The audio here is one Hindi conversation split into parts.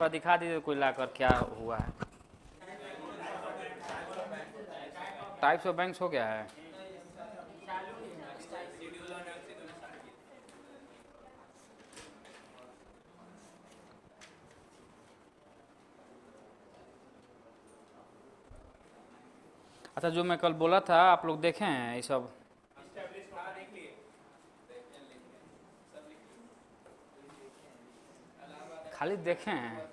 थोड़ा दिखा दीजिए कोई लाकर क्या हुआ है। टाइप्स ऑफ बैंक्स हो गया है। अच्छा, जो मैं कल बोला था आप लोग देखे हैं ये सब? खाली देखे हैं,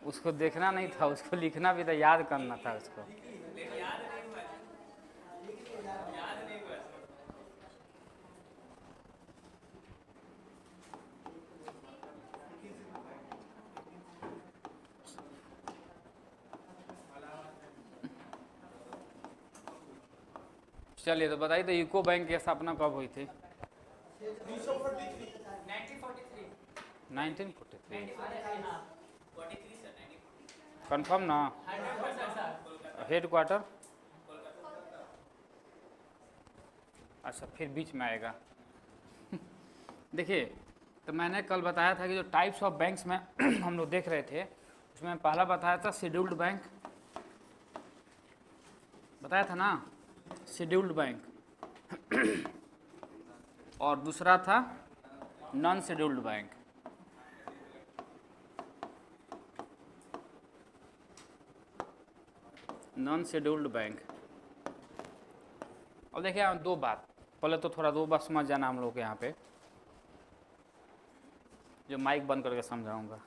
उसको देखना नहीं था, उसको लिखना भी था, याद करना था उसको। चलिए तो बताइए, तो यूको बैंक की स्थापना कब हुई थी? 1943। कंफर्म ना? Head quarter? अच्छा, फिर बीच में आएगा। देखिए, तो मैंने कल बताया था कि जो टाइप्स ऑफ बैंक्स में हम लोग देख रहे थे, उसमें पहला बताया था शेड्यूल्ड बैंक, बताया था ना, शेड्यूल्ड बैंक। और दूसरा था non scheduled bank. Non scheduled bank. और देखिए यहाँ दो बात, पहले तो थोड़ा दो बात समझ जाना हम लोग के यहाँ पे, जो माइक बंद करके समझाऊंगा।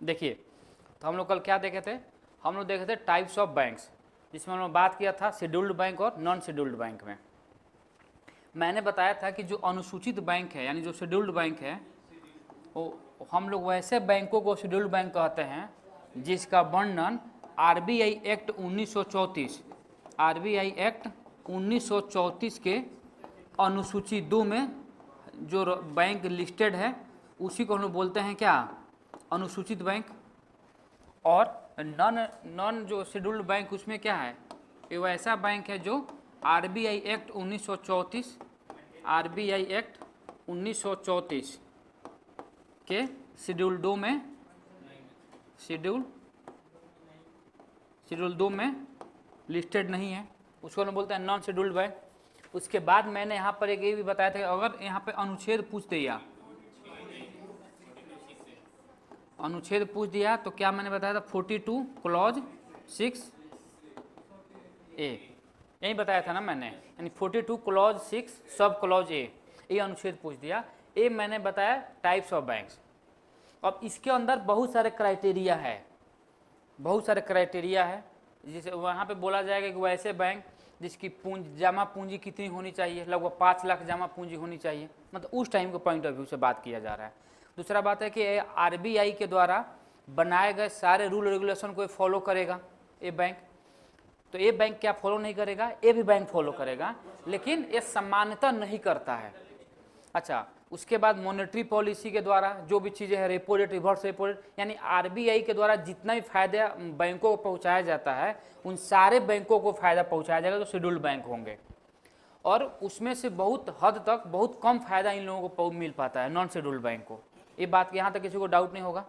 देखिए, तो हम लोग कल क्या देखे थे? हम लोग देखे थे टाइप्स ऑफ बैंक्स, जिसमें हम लोग बात किया था शेड्यूल्ड बैंक और नॉन शेड्यूल्ड बैंक में। मैंने बताया था कि जो अनुसूचित बैंक है, यानी जो शेड्यूल्ड बैंक है, वो हम लोग वैसे बैंकों को शेड्यूल्ड बैंक कहते हैं जिसका वर्णन आरबीआई एक्ट 1934, आरबीआई एक्ट 1934 के अनुसूची 2 में जो बैंक लिस्टेड है उसी को हम लोग बोलते हैं क्या? अनुसूचित बैंक। और नॉन नॉन जो शेड्यूल्ड बैंक, उसमें क्या है? ये वैसा बैंक है जो आरबीआई एक्ट 1934, आरबीआई एक्ट 1934 के शेड्यूल 2 में, शेड्यूल 2 में लिस्टेड नहीं है, उसको हम बोलते हैं नॉन शेड्यूल्ड बैंक। उसके बाद मैंने यहाँ पर एक ये भी बताया था कि अगर यहाँ पे अनुच्छेद पूछ दिया, अनुच्छेद पूछ दिया तो क्या मैंने बताया था? 42 क्लॉज 6 ए, यही बताया था ना मैंने, यानी 42 क्लॉज 6 सब क्लॉज ए, ये अनुच्छेद पूछ दिया। ये मैंने बताया टाइप्स ऑफ बैंक्स। अब इसके अंदर बहुत सारे क्राइटेरिया है, बहुत सारे क्राइटेरिया है, जिसे वहाँ पे बोला जाएगा कि वैसे बैंक जिसकी जमा पूंजी कितनी होनी चाहिए, लगभग 5 लाख जमा पूंजी होनी चाहिए, मतलब उस टाइम के पॉइंट ऑफ व्यू से बात किया जा रहा है। दूसरा बात है कि आरबीआई के द्वारा बनाए गए सारे रूल रेगुलेशन को फॉलो करेगा ये बैंक। तो ये बैंक क्या फॉलो नहीं करेगा, ये भी बैंक फॉलो करेगा, लेकिन ये सामान्यतः नहीं करता है। अच्छा, उसके बाद मॉनेटरी पॉलिसी के द्वारा जो भी चीज़ें हैं, repo rate, reverse repo rate, यानी आरबीआई के द्वारा जितना भी फायदा बैंकों को पहुंचाया जाता है उन सारे बैंकों को फायदा पहुंचाया जाएगा जो शेड्यूल्ड बैंक होंगे, और उसमें से बहुत हद तक बहुत कम फायदा इन लोगों को मिल पाता है नॉन शेड्यूल्ड बैंक को। ये बात यहाँ तक किसी को डाउट नहीं होगा।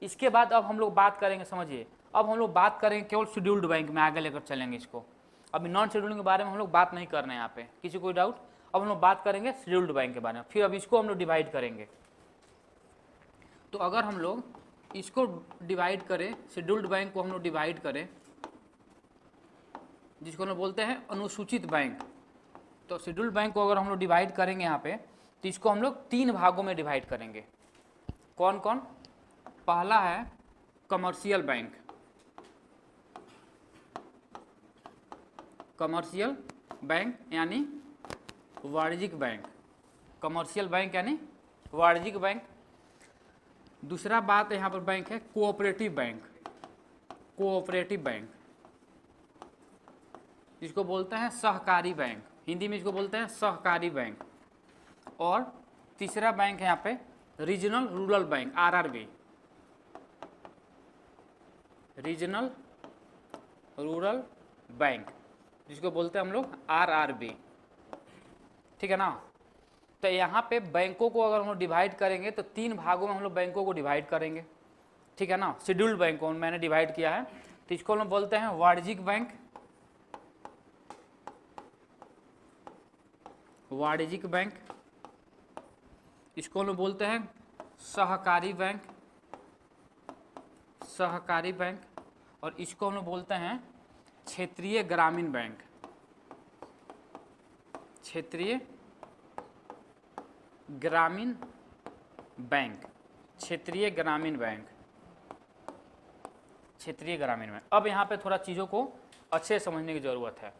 इसके बाद अब हम लोग बात करेंगे, समझिए, अब हम लोग बात करेंगे केवल शेड्यूल्ड बैंक में, आगे लेकर चलेंगे इसको। अभी नॉन शेड्यूल्ड के बारे में हम लोग बात नहीं कर रहे हैं यहाँ पे, किसी को डाउट। अब हम लोग बात करेंगे शेड्यूल्ड बैंक के बारे में, फिर अब इसको हम लोग डिवाइड करेंगे। तो अगर हम लोग इसको डिवाइड करें, शेड्यूल्ड बैंक को हम लोग डिवाइड करें, जिसको हम लोग बोलते हैं अनुसूचित बैंक, तो शेड्यूल्ड बैंक को अगर हम लोग डिवाइड करेंगे यहाँ पे, तो इसको हम लोग 3 भागों में डिवाइड करेंगे। कौन कौन? पहला है कमर्शियल बैंक, कमर्शियल बैंक यानी वाणिज्यिक बैंक, कमर्शियल बैंक यानी वाणिज्यिक बैंक। दूसरा बात यहाँ पर बैंक है कोऑपरेटिव बैंक, कोऑपरेटिव बैंक, इसको बोलते हैं सहकारी बैंक, हिंदी में इसको बोलते हैं सहकारी बैंक। और तीसरा बैंक है यहाँ पे regional rural bank, RRB, regional rural bank, जिसको बोलते हैं हम लोग आरआरबी, ठीक है ना। तो यहाँ पे बैंकों को अगर हम लोग डिवाइड करेंगे तो 3 भागों में हम लोग बैंकों को डिवाइड करेंगे, ठीक है ना। शेड्यूल्ड बैंक को मैंने डिवाइड किया है, तो इसको हम लोग बोलते हैं वाणिज्यिक बैंक, वाणिज्यिक बैंक, इसको हम लोग बोलते हैं सहकारी बैंक, सहकारी बैंक, और इसको हम लोग बोलते हैं क्षेत्रीय ग्रामीण बैंक, क्षेत्रीय ग्रामीण बैंक, क्षेत्रीय ग्रामीण बैंक, क्षेत्रीय ग्रामीण बैंक। अब यहाँ पे थोड़ा चीज़ों को अच्छे से समझने की ज़रूरत है।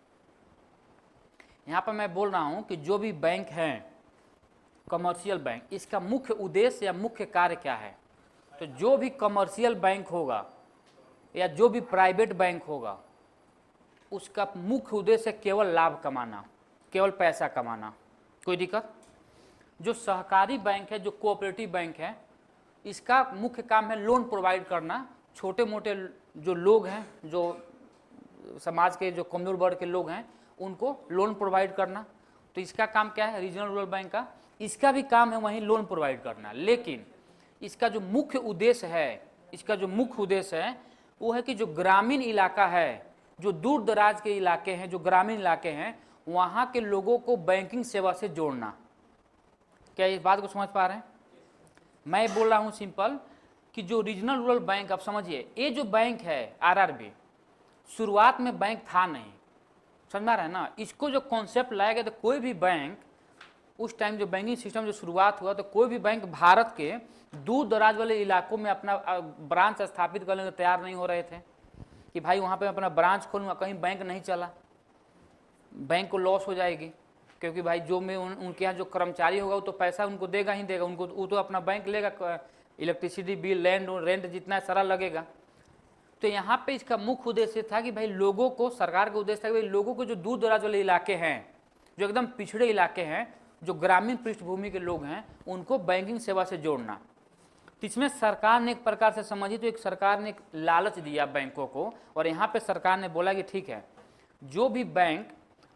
यहाँ पर मैं बोल रहा हूँ कि जो भी बैंक हैं कमर्शियल बैंक, इसका मुख्य उद्देश्य या मुख्य कार्य क्या है। तो जो भी कमर्शियल बैंक होगा या जो भी प्राइवेट बैंक होगा, उसका मुख्य उद्देश्य केवल लाभ कमाना, केवल पैसा कमाना, कोई दिक्कत। जो सहकारी बैंक है, जो कोऑपरेटिव बैंक है, इसका मुख्य काम है लोन प्रोवाइड करना, छोटे मोटे जो लोग हैं, जो समाज के जो कमजोर वर्ग के लोग हैं, उनको लोन प्रोवाइड करना। तो इसका काम क्या है, रीजनल रूरल बैंक का, इसका भी काम है वहीं लोन प्रोवाइड करना। लेकिन इसका जो मुख्य उद्देश्य है, इसका जो मुख्य उद्देश्य है वो है कि जो ग्रामीण इलाका है, जो दूर दराज के इलाके हैं, जो ग्रामीण इलाके हैं, वहाँ के लोगों को बैंकिंग सेवा से जोड़ना। क्या इस बात को समझ पा रहे हैं? मैं बोल रहा हूँ सिंपल कि जो रीजनल रूरल बैंक, आप समझिए, ये जो बैंक है आरआरबी, शुरुआत में बैंक था नहीं, समझ में आ रहा है ना। इसको जो कॉन्सेप्ट लाया गया, तो कोई भी बैंक उस टाइम जो बैंकिंग सिस्टम जो शुरुआत हुआ, तो कोई भी बैंक भारत के दूर दराज वाले इलाकों में अपना ब्रांच स्थापित करने को तैयार नहीं हो रहे थे कि भाई वहाँ पे अपना ब्रांच खोलूँगा, कहीं बैंक नहीं चला, बैंक को लॉस हो जाएगी, क्योंकि भाई जो में उनके यहाँ जो कर्मचारी होगा वो तो पैसा उनको देगा ही देगा, उनको वो तो अपना बैंक लेगा, इलेक्ट्रिसिटी बिल, लैंड रेंट जितना सारा लगेगा। तो यहाँ पे इसका मुख्य उद्देश्य था कि भाई लोगों को, सरकार का उद्देश्य था कि भाई लोगों को जो दूर दराज वाले इलाके हैं, जो एकदम पिछड़े इलाके हैं, जो ग्रामीण पृष्ठभूमि के लोग हैं, उनको बैंकिंग सेवा से जोड़ना। तो इसमें सरकार ने एक प्रकार से समझी, तो एक सरकार ने एक लालच दिया बैंकों को, और यहाँ पे सरकार ने बोला कि ठीक है, जो भी बैंक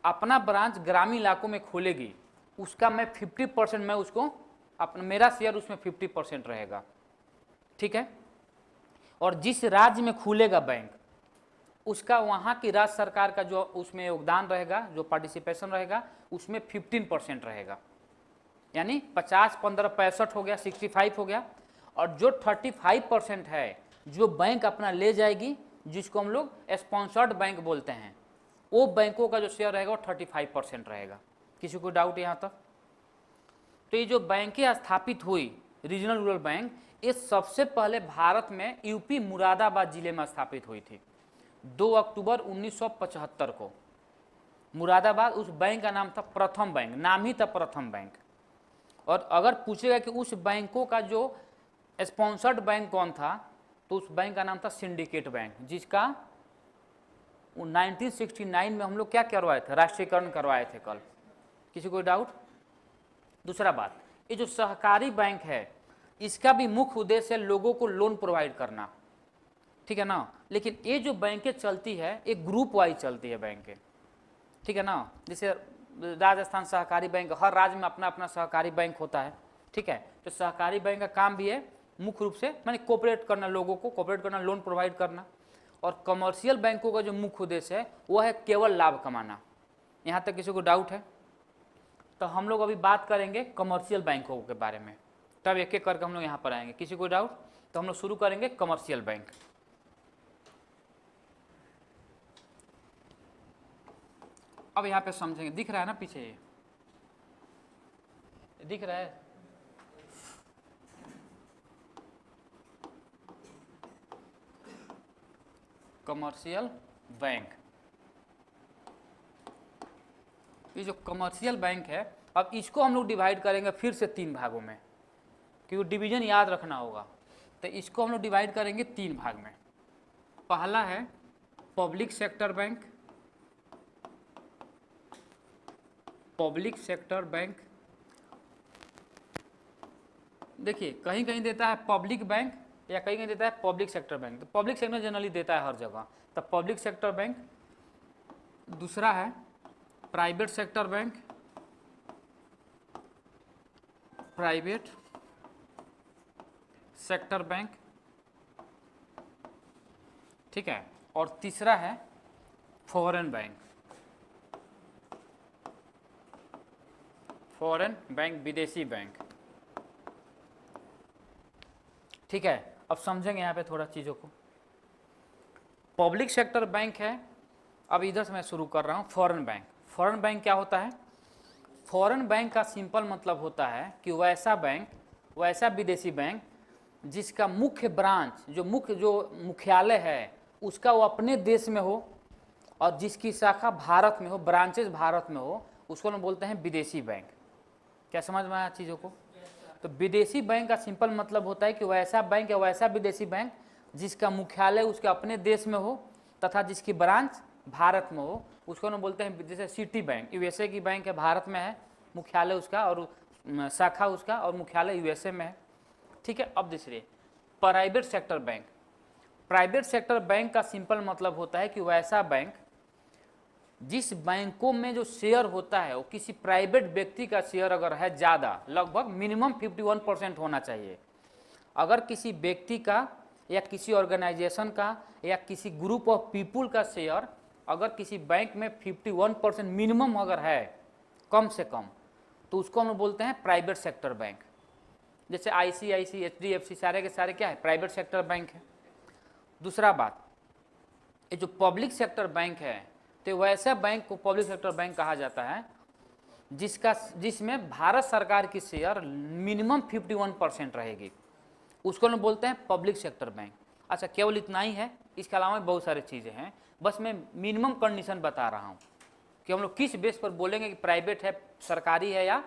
अपना ब्रांच ग्रामीण इलाकों में खोलेगी, उसका मैं 50% मैं उसको अपना, मेरा शेयर उसमें 50% रहेगा, ठीक है। और जिस राज्य में खुलेगा बैंक, उसका वहाँ की राज्य सरकार का जो उसमें योगदान रहेगा, जो पार्टिसिपेशन रहेगा, उसमें 15% रहेगा, यानी 50, 15, 65 हो गया, 65 हो गया। और जो 35% है जो बैंक अपना ले जाएगी, जिसको हम लोग स्पॉन्सर्ड बैंक बोलते हैं, वो बैंकों का जो शेयर रहेगा वो 35% रहेगा। किसी को डाउट यहाँ तक? तो ये जो बैंकें स्थापित हुई रीजनल रूरल बैंक, ये सबसे पहले भारत में यूपी मुरादाबाद जिले में स्थापित हुई थी 2 अक्टूबर 1975 को। मुरादाबाद उस बैंक का नाम था प्रथम बैंक, नाम ही था प्रथम बैंक। और अगर पूछेगा कि उस बैंकों का जो स्पॉन्सर्ड बैंक कौन था, तो उस बैंक का नाम था सिंडिकेट बैंक, जिसका 1969 में हम लोग क्या करवाए थे, राष्ट्रीयकरण करवाए थे कल। किसी को डाउट? दूसरा बात, ये जो सहकारी बैंक है इसका भी मुख्य उद्देश्य है लोगों को लोन प्रोवाइड करना, ठीक है ना। लेकिन ये जो बैंकें चलती है एक ग्रुप वाइज चलती है बैंकें, ठीक है ना। जैसे राजस्थान सहकारी बैंक, हर राज्य में अपना अपना सहकारी बैंक होता है, ठीक है। तो सहकारी बैंक का काम भी है मुख्य रूप से माने कोऑपरेट करना, लोगों को कोऑपरेट करना, लोन प्रोवाइड करना। और कमर्शियल बैंकों का जो मुख्य उद्देश्य है वो है केवल लाभ कमाना। यहाँ तक किसी को डाउट है? तो हम लोग अभी बात करेंगे कमर्शियल बैंकों के बारे में, तब एक एक करके हम लोग यहाँ पर आएंगे। किसी को डाउट? तो हम लोग शुरू करेंगे कमर्शियल बैंक। अब यहाँ पे समझेंगे, दिख रहा है ना पीछे, दिख रहा है? कमर्शियल बैंक, ये जो कमर्शियल बैंक है, अब इसको हम लोग डिवाइड करेंगे फिर से 3 भागों में, क्योंकि डिवीजन याद रखना होगा। तो इसको हम लोग डिवाइड करेंगे 3 भाग में। पहला है public sector bank, public sector bank, देखिए कहीं कहीं देता है पब्लिक बैंक या कहीं कहीं देता है पब्लिक सेक्टर बैंक। तो पब्लिक सेक्टर जनरली देता है हर जगह, तो पब्लिक सेक्टर बैंक। दूसरा है private sector bank, private sector bank, ठीक है। और तीसरा है फॉरेन बैंक, फॉरेन बैंक, विदेशी बैंक, ठीक है। अब समझेंगे यहाँ पे थोड़ा चीज़ों को। पब्लिक सेक्टर बैंक है, अब इधर से मैं शुरू कर रहा हूँ। फॉरेन बैंक, फॉरेन बैंक क्या होता है? फॉरेन बैंक का सिंपल मतलब होता है कि वैसा बैंक, वैसा विदेशी बैंक जिसका मुख्य ब्रांच, जो मुख्यालय है उसका वो अपने देश में हो और जिसकी शाखा भारत में हो, ब्रांचेज भारत में हो, उसको हम बोलते हैं विदेशी बैंक। क्या समझ में आया चीज़ों को? तो विदेशी बैंक का सिंपल मतलब होता है कि वैसा बैंक या वैसा विदेशी बैंक जिसका मुख्यालय उसके अपने देश में हो तथा जिसकी ब्रांच भारत में हो, उसको हम बोलते हैं। जैसे सिटी बैंक यूएसए की बैंक है, भारत में है मुख्यालय उसका और शाखा उसका, और मुख्यालय यूएसए में है, ठीक है। अब दूसरे private sector bank, private sector bank का सिंपल मतलब होता है कि वैसा बैंक जिस बैंकों में जो शेयर होता है वो किसी प्राइवेट व्यक्ति का शेयर अगर है ज़्यादा, लगभग मिनिमम 51% होना चाहिए। अगर किसी व्यक्ति का या किसी ऑर्गेनाइजेशन का या किसी ग्रुप ऑफ पीपुल का शेयर अगर किसी बैंक में 51% मिनिमम अगर है कम से कम, तो उसको हम बोलते हैं प्राइवेट सेक्टर बैंक। जैसे आईसीआईसी, एचडीएफसी सारे के सारे क्या है? प्राइवेट सेक्टर बैंक है। दूसरा बात, ये जो पब्लिक सेक्टर बैंक है तो वैसे बैंक को पब्लिक सेक्टर बैंक कहा जाता है जिसमें भारत सरकार की शेयर मिनिमम 51% रहेगी, उसको हम बोलते हैं पब्लिक सेक्टर बैंक। अच्छा, केवल इतना ही है? इसके अलावा बहुत सारी चीज़ें हैं, बस मैं मिनिमम कंडीशन बता रहा हूँ कि हम लोग किस बेस पर बोलेंगे कि प्राइवेट है, सरकारी है या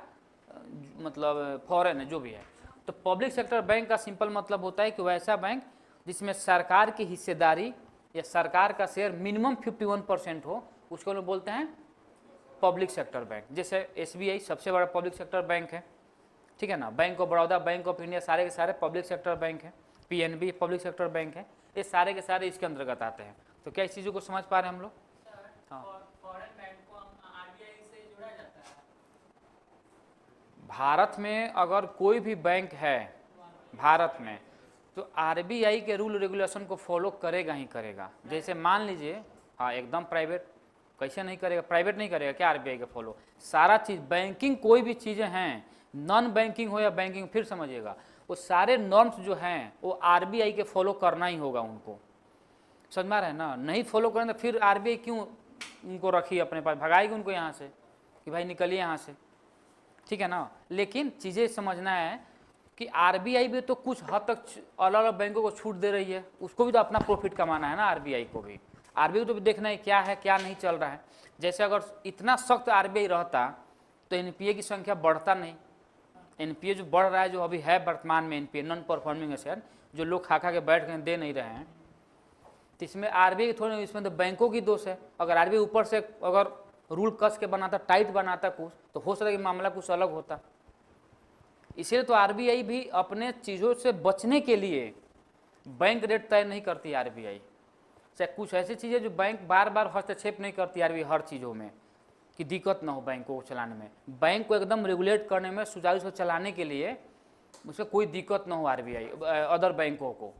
मतलब फॉरेन है, जो भी है। तो पब्लिक सेक्टर बैंक का सिंपल मतलब होता है कि वैसा बैंक जिसमें सरकार की हिस्सेदारी या सरकार का शेयर मिनिमम 51% हो, उसको लोग बोलते हैं पब्लिक सेक्टर बैंक। जैसे एसबीआई सबसे बड़ा पब्लिक सेक्टर बैंक है, ठीक है ना। Bank of Baroda, bank of India सारे के सारे पब्लिक सेक्टर बैंक है। पीएनबी पब्लिक सेक्टर बैंक है। ये सारे के सारे इसके अंतर्गत आते हैं। तो क्या इस चीज़ों को समझ पा रहे हैं हम लोग? हाँ, भारत में अगर कोई भी बैंक है भारत में तो आरबीआई के रूल रेगुलेशन को फॉलो करेगा ही करेगा। जैसे मान लीजिए, हाँ एकदम प्राइवेट कैसे नहीं करेगा? प्राइवेट नहीं करेगा क्या आरबीआई का फॉलो? सारा चीज़ बैंकिंग, कोई भी चीज़ें हैं, नॉन बैंकिंग हो या बैंकिंग, फिर समझिएगा वो सारे नॉर्म्स जो हैं वो आरबीआई के फॉलो करना ही होगा उनको। समझ में आ रहा है ना? नहीं फॉलो करें तो फिर आरबीआई क्यों उनको रखी अपने पास, भगाएगी उनको यहाँ से कि भाई निकलिए यहाँ से, ठीक है ना। लेकिन चीज़ें समझना है कि आरबीआई भी तो कुछ हद तक अलग अलग बैंकों को छूट दे रही है, उसको भी तो अपना प्रॉफिट कमाना है ना आरबीआई को भी। आरबीआई को तो देखना है क्या नहीं चल रहा है। जैसे अगर इतना सख्त आरबीआई रहता तो एनपीए की संख्या बढ़ता नहीं। एनपीए जो बढ़ रहा है, जो अभी है वर्तमान में एनपीए नॉन परफॉर्मिंग एसेट, जो लोग खा के बैठ गए दे नहीं रहे हैं, तो इसमें आरबीआई थोड़ी, इसमें तो बैंकों की दोष है। अगर आरबीआई ऊपर से अगर रूल कस के बनाता, टाइट बनाता कुछ, तो हो सकता है कि मामला कुछ अलग होता। इसलिए तो आरबीआई भी अपने चीज़ों से बचने के लिए बैंक रेट तय नहीं करती आरबीआई। चाहे कुछ ऐसी चीज़ें जो बैंक बार बार हस्तक्षेप नहीं करती आरबीआई हर चीज़ों में, कि दिक्कत ना हो बैंकों को चलाने में। बैंक को एकदम रेगुलेट करने में, सुचारू से चलाने के लिए उसमें कोई दिक्कत ना हो आरबीआई अदर बैंकों को।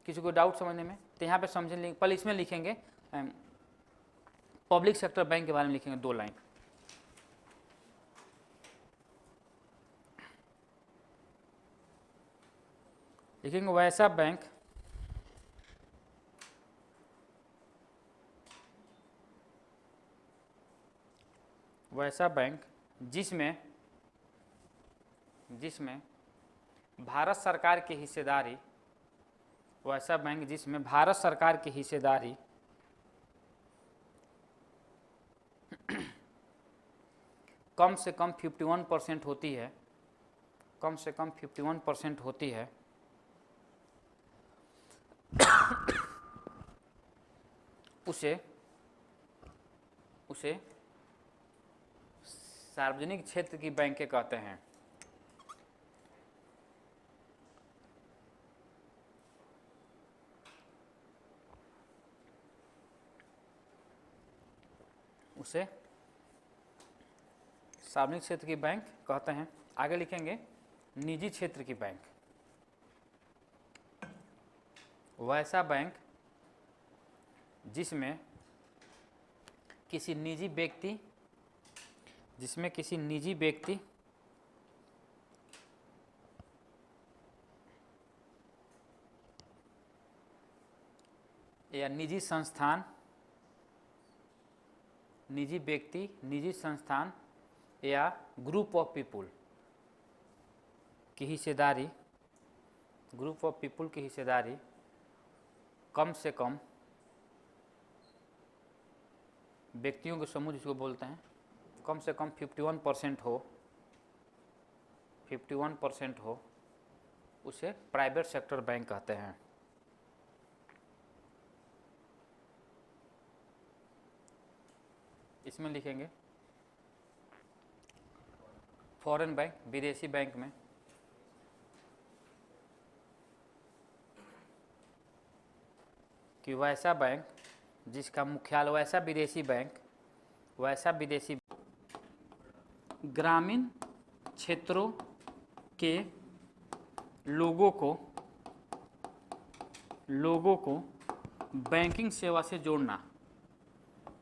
किसी को डाउट समझने में तो यहाँ पे समझें, पहले इसमें लिखेंगे पब्लिक सेक्टर बैंक के बारे में लिखेंगे 2 लाइन। लिखेंगे वैसा बैंक जिसमें भारत सरकार की हिस्सेदारी, वैसा बैंक जिसमें भारत सरकार की हिस्सेदारी कम से कम 51% होती है, कम से कम 51% होती है, उसे सार्वजनिक क्षेत्र की बैंकें कहते हैं। उसे सार्वजनिक क्षेत्र की बैंक कहते हैं। आगे लिखेंगे निजी क्षेत्र की बैंक, वैसा बैंक जिसमें किसी निजी व्यक्ति या निजी संस्थान, निजी व्यक्ति, निजी संस्थान या ग्रुप ऑफ पीपुल की हिस्सेदारी, ग्रुप ऑफ पीपुल की हिस्सेदारी कम से कम, व्यक्तियों के समूह जिसको बोलते हैं, कम से कम 51% हो, 51% हो, उसे प्राइवेट सेक्टर बैंक कहते हैं। इसमें लिखेंगे फॉरेन बैंक, विदेशी बैंक में कि वैसा बैंक जिसका मुख्यालय, वैसा विदेशी ग्रामीण क्षेत्रों के लोगों को बैंकिंग सेवा से जोड़ना,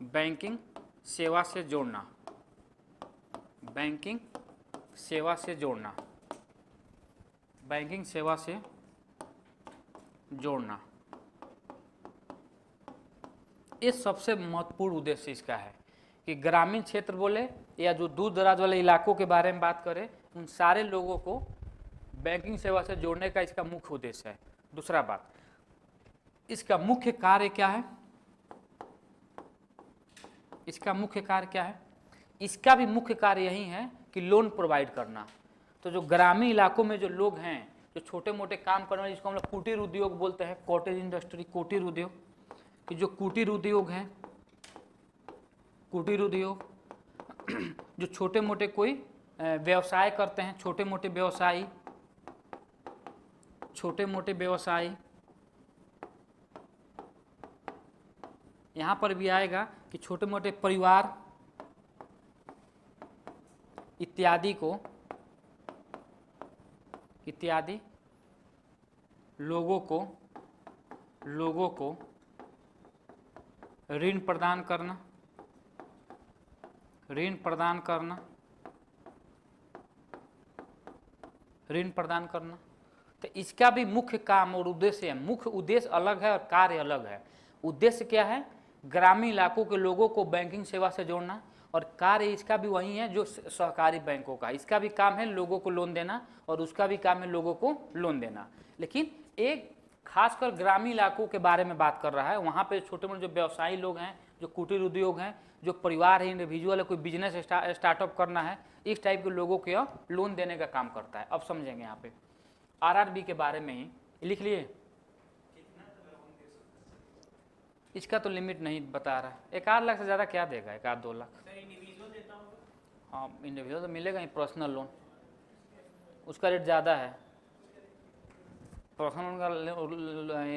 बैंकिंग सेवा से जोड़ना, बैंकिंग सेवा से जोड़ना, बैंकिंग सेवा से जोड़ना, ये सबसे महत्वपूर्ण उद्देश्य इसका है कि ग्रामीण क्षेत्र बोले या जो दूर दराज वाले इलाकों के बारे में बात करें, उन सारे लोगों को बैंकिंग सेवा से जोड़ने का इसका मुख्य उद्देश्य है। दूसरा बात, इसका मुख्य कार्य क्या है? इसका मुख्य कार्य क्या है? इसका भी मुख्य कार्य यही है कि लोन प्रोवाइड करना। तो जो ग्रामीण इलाकों में जो लोग हैं, जो छोटे मोटे काम करने वाले, जिसको हम लोग कुटीर उद्योग बोलते हैं, कॉटेज इंडस्ट्री, कुटीर उद्योग, कि जो कुटीर उद्योग हैं, कुटीर उद्योग जो छोटे मोटे कोई व्यवसाय करते हैं, छोटे मोटे व्यवसायी, यहाँ पर भी आएगा कि छोटे मोटे परिवार इत्यादि लोगों को ऋण प्रदान करना। तो इसका भी मुख्य काम और उद्देश्य है। मुख्य उद्देश्य अलग है और कार्य अलग है। उद्देश्य क्या है? ग्रामीण इलाकों के लोगों को बैंकिंग सेवा से जोड़ना, और कार्य इसका भी वही है जो सहकारी बैंकों का। इसका भी काम है लोगों को लोन देना और उसका भी काम है लोगों को लोन देना। लेकिन एक खासकर ग्रामीण इलाकों के बारे में बात कर रहा है। वहाँ पे छोटे मोटे जो व्यवसायी लोग हैं, जो कुटीर उद्योग हैं, जो परिवार है, इंडिविजुअल है, कोई बिजनेस स्टार्टअप करना है, इस टाइप के लोगों के लोन देने का काम करता है। अब समझेंगे यहाँ पे आरआरबी के बारे में ही लिख लिए। इसका तो लिमिट नहीं बता रहा, 1-8 लाख से ज़्यादा क्या देगा, 1-2 लाख। हाँ इंडिविजुअल तो मिलेगा ही, पर्सनल लोन उसका रेट ज़्यादा है, पर्सनल लोन का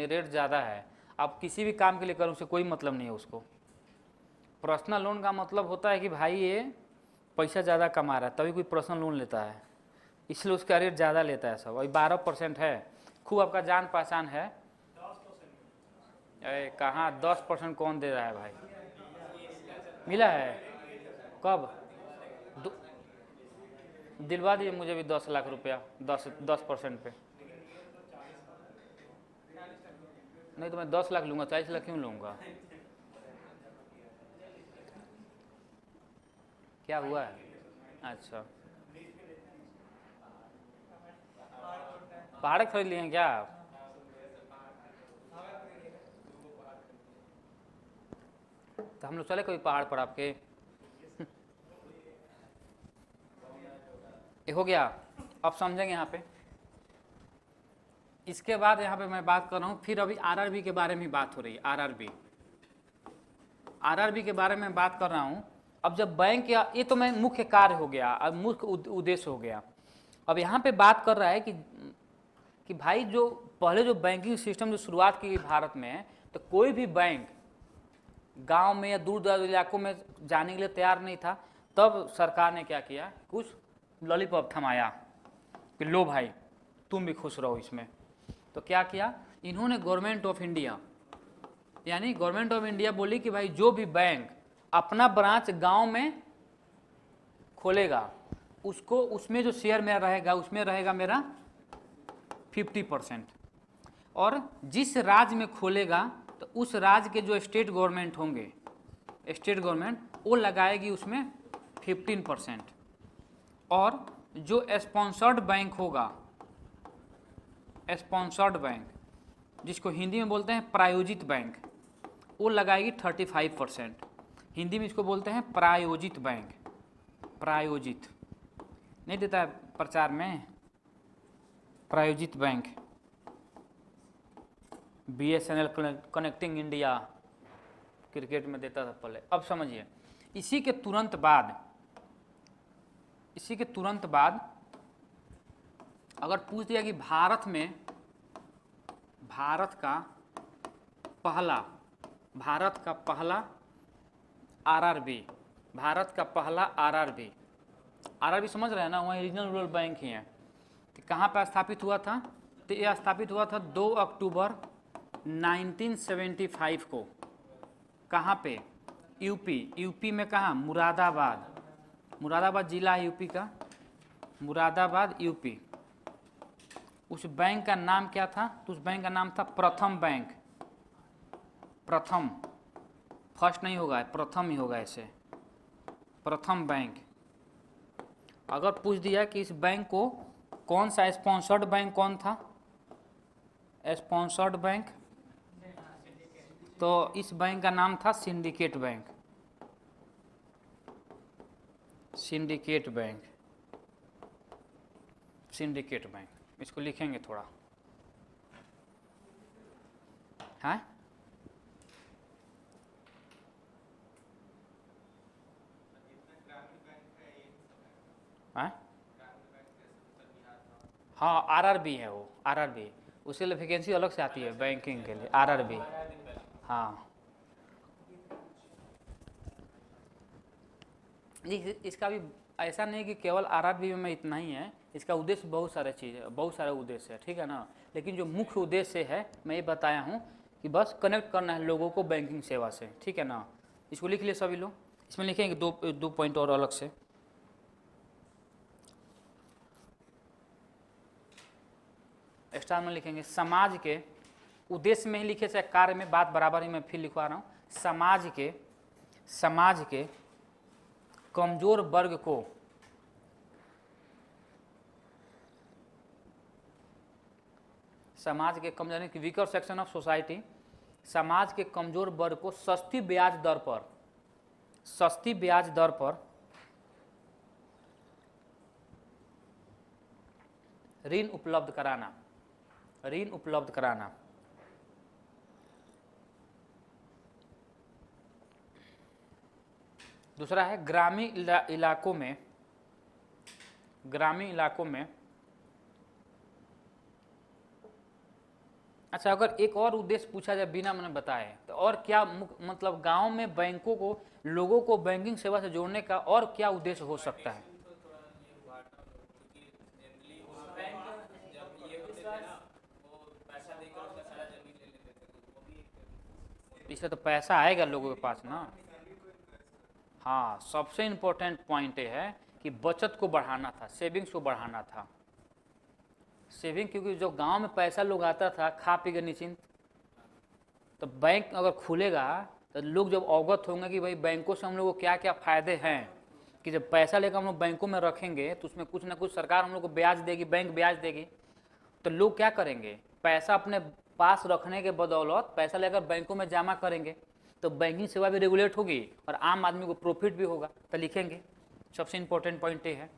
रेट ज़्यादा है। आप किसी भी काम के लिए करो, उससे कोई मतलब नहीं है उसको। पर्सनल लोन का मतलब होता है कि भाई ये पैसा ज़्यादा कमा रहा है तभी कोई पर्सनल लोन लेता है, इसलिए उसका रेट ज़्यादा लेता है सब। वही 12% है, खूब आपका जान पहचान है। अरे कहाँ 10% कौन दे रहा है भाई, मिला है कब? दिलवा दिए मुझे भी 10 लाख रुपया 10% पे। नहीं तो मैं 10 लाख लूँगा, 40 लाख क्यों लूँगा? क्या हुआ है? अच्छा पहाड़ खरीद लिए हैं क्या आप? तो हम लोग चले कोई पहाड़ पर आपके। ये हो गया, अब समझेंगे यहाँ पे। इसके बाद यहाँ पे मैं बात कर रहा हूँ, फिर अभी आरआरबी के बारे में बात हो रही है। आरआरबी के बारे में बात कर रहा हूँ। अब जब बैंक या ये तो मैं मुख्य कार्य हो गया, अब मुख्य उद्देश्य हो गया। अब यहाँ पे बात कर रहा है कि भाई जो पहले जो बैंकिंग सिस्टम जो शुरुआत की गई भारत में, तो कोई भी बैंक गांव में या दूर दराज इलाकों में जाने के लिए तैयार नहीं था। तब सरकार ने क्या किया, कुछ लॉलीपॉप थमाया कि लो भाई तुम भी खुश रहो इसमें। तो क्या किया इन्होंने, गवर्नमेंट ऑफ इंडिया यानी गवर्नमेंट ऑफ इंडिया बोली कि भाई जो भी बैंक अपना ब्रांच गांव में खोलेगा उसको, उसमें जो शेयर मेरा रहेगा उसमें रहेगा मेरा 50%। और जिस राज्य में खोलेगा तो उस राज्य के जो स्टेट गवर्नमेंट होंगे, स्टेट गवर्नमेंट वो लगाएगी उसमें 15%। और जो स्पॉन्सर्ड बैंक होगा, स्पॉन्सर्ड बैंक जिसको हिंदी में बोलते हैं प्रायोजित बैंक, वो लगाएगी 35%। हिंदी में इसको बोलते हैं प्रायोजित बैंक। प्रायोजित नहीं देता है प्रचार में, प्रायोजित bank, BSNL connecting India cricket में देता था पहले। अब समझिए इसी के तुरंत बाद अगर पूछ दिया कि भारत का पहला आरआरबी, आरआरबी समझ रहे हैं ना, वहाँ रीजनल रूरल बैंक ही है। तो कहाँ पर स्थापित हुआ था? तो यह स्थापित हुआ था 2 अक्टूबर 1975 को। कहाँ पे? यूपी में। कहाँ? मुरादाबाद जिला है यूपी का, मुरादाबाद यूपी। उस बैंक का नाम क्या था? तो उस बैंक का नाम था प्रथम बैंक। प्रथम, फर्स्ट नहीं होगा, प्रथम ही होगा ऐसे, प्रथम बैंक। अगर पूछ दिया कि इस बैंक को कौन सा स्पॉन्सर्ड बैंक कौन था, स्पॉन्सर्ड बैंक, तो इस बैंक का नाम था सिंडिकेट बैंक। सिंडिकेट बैंक, इसको लिखेंगे थोड़ा, हाँ हाँ आरआरबी है वो, आरआरबी उसके लिए वैकेंसी अलग से आती है बैंकिंग के लिए, आरआरबी। हाँ इसका भी ऐसा नहीं कि केवल आरआरबी में इतना ही है, इसका उद्देश्य बहुत सारे चीज़ें, बहुत सारे उद्देश्य है, ठीक है ना। लेकिन जो मुख्य उद्देश्य है मैं ये बताया हूँ कि बस कनेक्ट करना है लोगों को बैंकिंग सेवा से, ठीक है ना। इसको लिख लिए सभी लोग, इसमें लिखेंगे दो पॉइंट और अलग से। एक्स्ट्रा में लिखेंगे समाज के उद्देश्य में ही लिखे चाहे कार्य में, बात बराबर ही मैं फिर लिखवा रहा हूँ। समाज के कमजोर वर्ग को समाज के कमजोर यानी कि वीकर सेक्शन ऑफ सोसाइटी, समाज के कमजोर वर्ग को सस्ती ब्याज दर पर ऋण उपलब्ध कराना। दूसरा है ग्रामीण इलाकों में अच्छा, अगर एक और उद्देश्य पूछा जाए बिना मैंने बताए तो और क्या मतलब गांव में बैंकों को, लोगों को बैंकिंग सेवा से जोड़ने का और क्या उद्देश्य हो सकता है? इससे तो पैसा आएगा लोगों के पास ना। हाँ, सबसे इम्पोर्टेंट पॉइंट ये है कि बचत को बढ़ाना था, सेविंग्स को बढ़ाना था। सेविंग, क्योंकि जो गांव में पैसा लोग आता था खा पी के निश्चिंत, तो बैंक अगर खुलेगा तो लोग जब अवगत होंगे कि भाई बैंकों से हम लोग को क्या क्या फ़ायदे हैं, कि जब पैसा लेकर हम लोग बैंकों में रखेंगे तो उसमें कुछ ना कुछ सरकार हम लोग को ब्याज देगी, बैंक ब्याज देगी, तो लोग क्या करेंगे, पैसा अपने पास रखने के बदौलत पैसा लेकर बैंकों में जमा करेंगे, तो बैंकिंग सेवा भी रेगुलेट होगी और आम आदमी को प्रॉफिट भी होगा, तो लिखेंगे। सबसे इम्पोर्टेंट पॉइंट ये है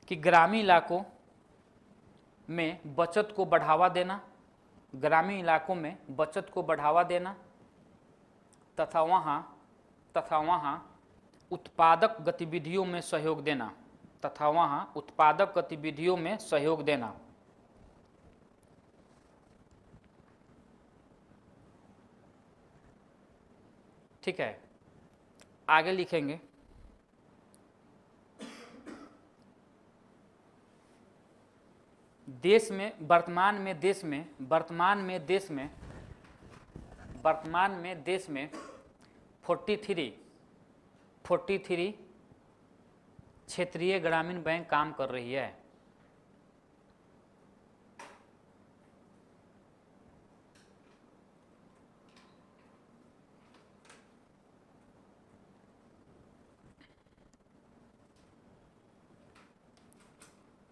कि ग्रामीण इलाकों में बचत को बढ़ावा देना, ग्रामीण इलाकों में बचत को बढ़ावा देना तथा वहाँ उत्पादक गतिविधियों में सहयोग देना, ठीक है। आगे लिखेंगे वर्तमान में देश में 43 क्षेत्रीय ग्रामीण बैंक काम कर रही है।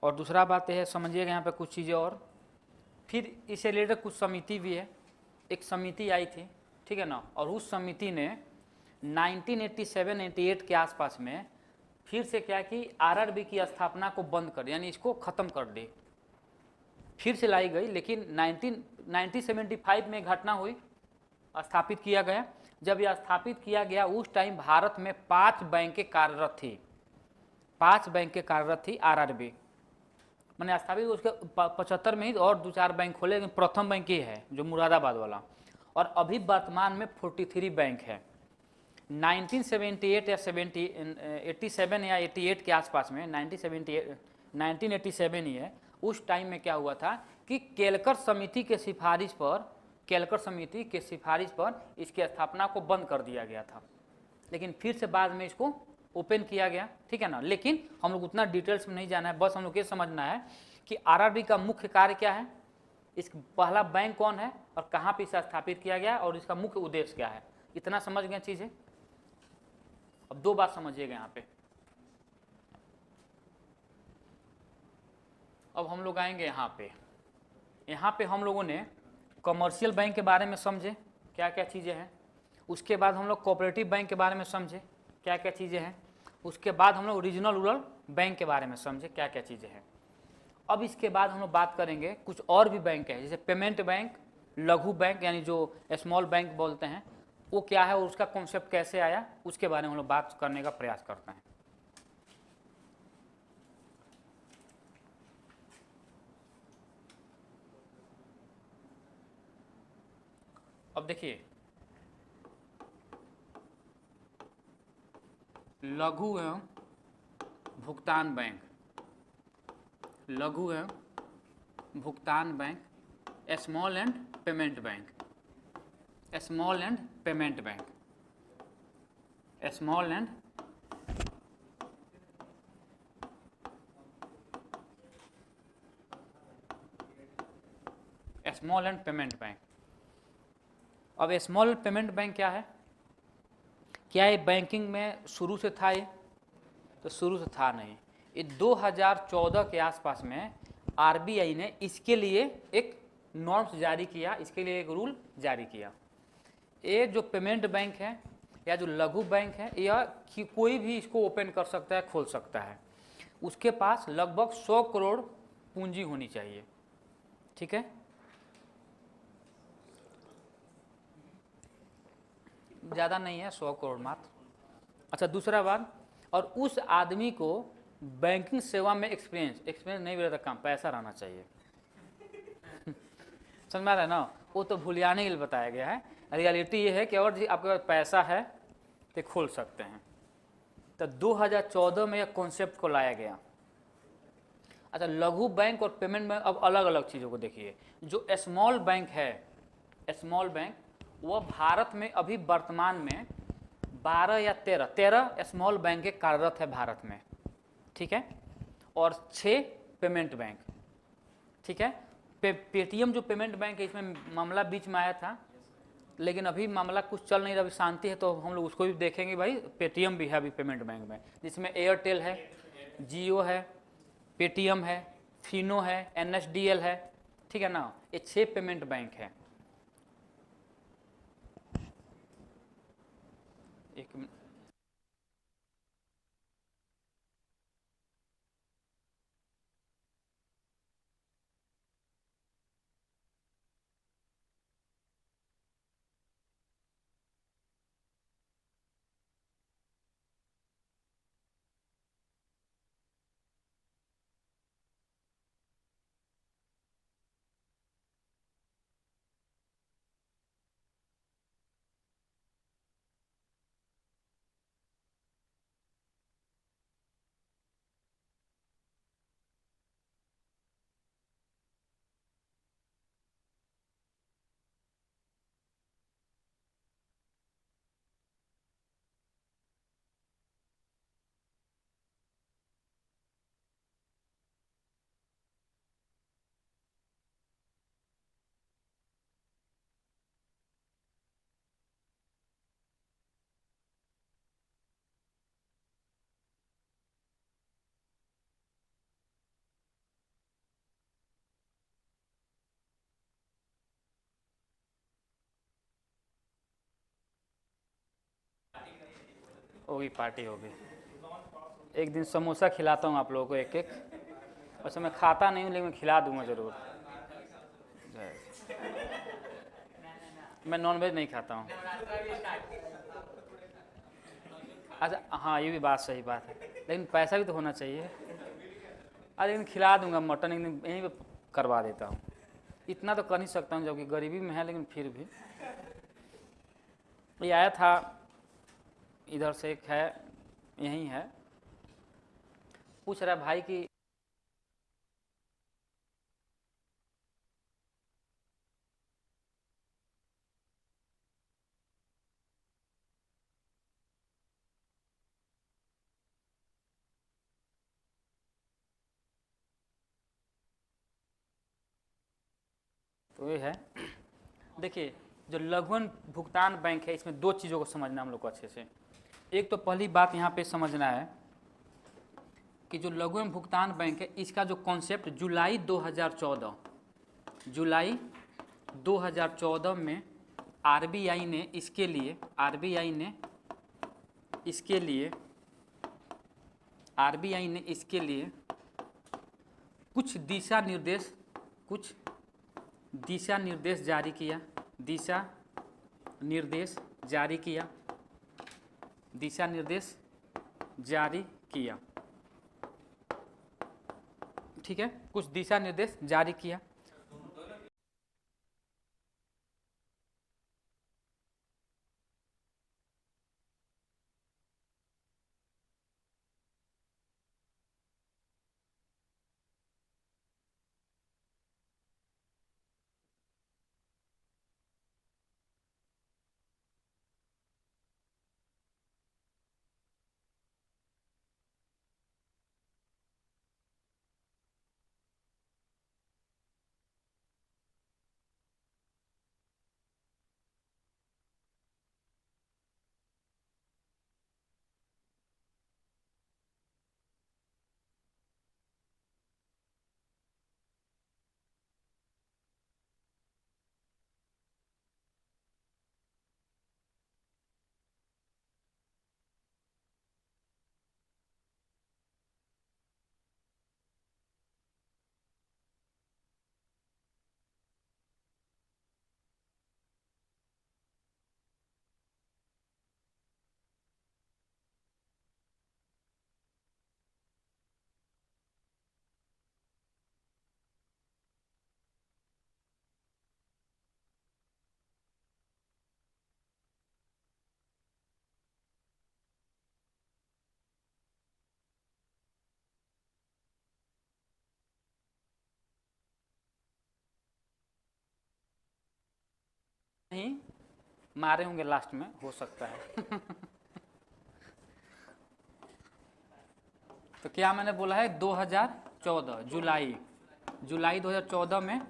और दूसरा बात यह है, समझिएगा यहाँ पे कुछ चीज़ें और, फिर इससे रिलेटेड कुछ समिति भी है। एक समिति आई थी, ठीक है ना, और उस समिति ने 1987-88 के आसपास में फिर से क्या कि आरआरबी की स्थापना को बंद कर, यानी इसको ख़त्म कर दी, फिर से लाई गई। लेकिन 1975 में घटना हुई, स्थापित किया गया। जब यह स्थापित किया गया उस टाइम भारत में 5 बैंकें कार्यरत थी आरआरबी, मैंने स्थापित उसके 75 में ही और 2-4 बैंक खोले, लेकिन प्रथम बैंक ये है जो मुरादाबाद वाला। और अभी वर्तमान में 43 बैंक है। 1978 या 87 या 88 के आसपास में, 1987 ही है, उस टाइम में क्या हुआ था कि केलकर समिति के सिफारिश पर इसकी स्थापना को बंद कर दिया गया था, लेकिन फिर से बाद में इसको ओपन किया गया, ठीक है ना। लेकिन हम लोग उतना डिटेल्स में नहीं जाना है, बस हम लोग ये समझना है कि आरआरबी का मुख्य कार्य क्या है, इस पहला बैंक कौन है और कहाँ पे इसे स्थापित किया गया और इसका मुख्य उद्देश्य क्या है, इतना समझ गए चीज़ें। अब 2 बात समझिएगा यहाँ पे। अब हम लोग आएंगे यहाँ पे हम लोगों ने कमर्शियल बैंक के बारे में समझे क्या क्या चीज़ें हैं, उसके बाद हम लोग कोऑपरेटिव बैंक के बारे में समझे क्या क्या चीज़ें हैं, उसके बाद हम लोग रीजनल रूरल बैंक के बारे में समझे क्या क्या चीज़ें हैं। अब इसके बाद हम लोग बात करेंगे कुछ और भी बैंक है, जैसे पेमेंट बैंक, लघु बैंक यानी जो स्मॉल बैंक बोलते हैं, वो क्या है और उसका कॉन्सेप्ट कैसे आया, उसके बारे में हम लोग बात करने का प्रयास करते हैं। अब देखिए, लघु एवं भुगतान bank, small and payment bank, small and payment bank, small and payment bank. अब स्मॉल पेमेंट बैंक क्या है, क्या ये बैंकिंग में शुरू से था ये, तो शुरू से था नहीं। ये 2014 के आसपास में आरबीआई ने इसके लिए एक नॉर्म्स जारी किया, इसके लिए एक रूल जारी किया। ये जो पेमेंट बैंक है या जो लघु बैंक है, यह कि कोई भी इसको ओपन कर सकता है, खोल सकता है। उसके पास लगभग 100 करोड़ पूंजी होनी चाहिए, ठीक है, ज़्यादा नहीं है, 100 करोड़ मात्र। अच्छा, दूसरा बात, और उस आदमी को बैंकिंग सेवा में एक्सपीरियंस नहीं भी रहता, काम पैसा रहना चाहिए। समझ में आ रहा है ना, वो तो भूलियाने के लिए बताया गया है। रियलिटी ये है कि अगर जी आपके पास पैसा है तो खोल सकते हैं। तो 2014 में यह कॉन्सेप्ट को लाया गया। अच्छा, लघु बैंक और पेमेंट बैंक, अब अलग अलग चीज़ों को देखिए। जो स्मॉल बैंक है, स्मॉल बैंक, वह भारत में अभी वर्तमान में 12 या 13 स्मॉल बैंक कार्यरत है भारत में, ठीक है, और 6 पेमेंट बैंक, ठीक है। पेटीएम जो पेमेंट बैंक है, इसमें मामला बीच में आया था, लेकिन अभी मामला कुछ चल नहीं रहा, अभी शांति है, तो हम लोग उसको भी देखेंगे। भाई पेटीएम भी है अभी पेमेंट बैंक में, जिसमें एयरटेल है, जियो है, पेटीएम है, फिनो है, एनएसडीएल है, ठीक है ना, ये 6 पेमेंट बैंक है। एक मिनट, होगी पार्टी होगी। एक दिन समोसा खिलाता हूँ आप लोगों को, एक एक। अच्छा, मैं खाता नहीं हूँ, लेकिन खिला दूंगा ज़रूर। मैं नॉनवेज नहीं खाता हूँ। अच्छा हाँ, ये भी बात सही बात है, लेकिन पैसा भी तो होना चाहिए। अरे लेकिन खिला दूंगा, मटन एक दिन यहीं पे करवा देता हूँ। इतना तो कर नहीं सकता हूँ, जबकि गरीबी में है, लेकिन फिर भी। ये आया था इधर से, एक है, यहीं है, पूछ रहा है भाई कि तो ये है। देखिए, जो लघुवन भुगतान बैंक है, इसमें 2 चीज़ों को समझना हम लोग को अच्छे से। एक तो पहली बात यहाँ पे समझना है कि जो लघुवन भुगतान बैंक है, इसका जो कॉन्सेप्ट जुलाई 2014 में आरबीआई ने इसके लिए कुछ दिशा निर्देश जारी किया, ठीक है, कुछ दिशा निर्देश जारी किया। ही मारे होंगे लास्ट में, हो सकता है। तो क्या मैंने बोला है 2014 जुलाई 2014 में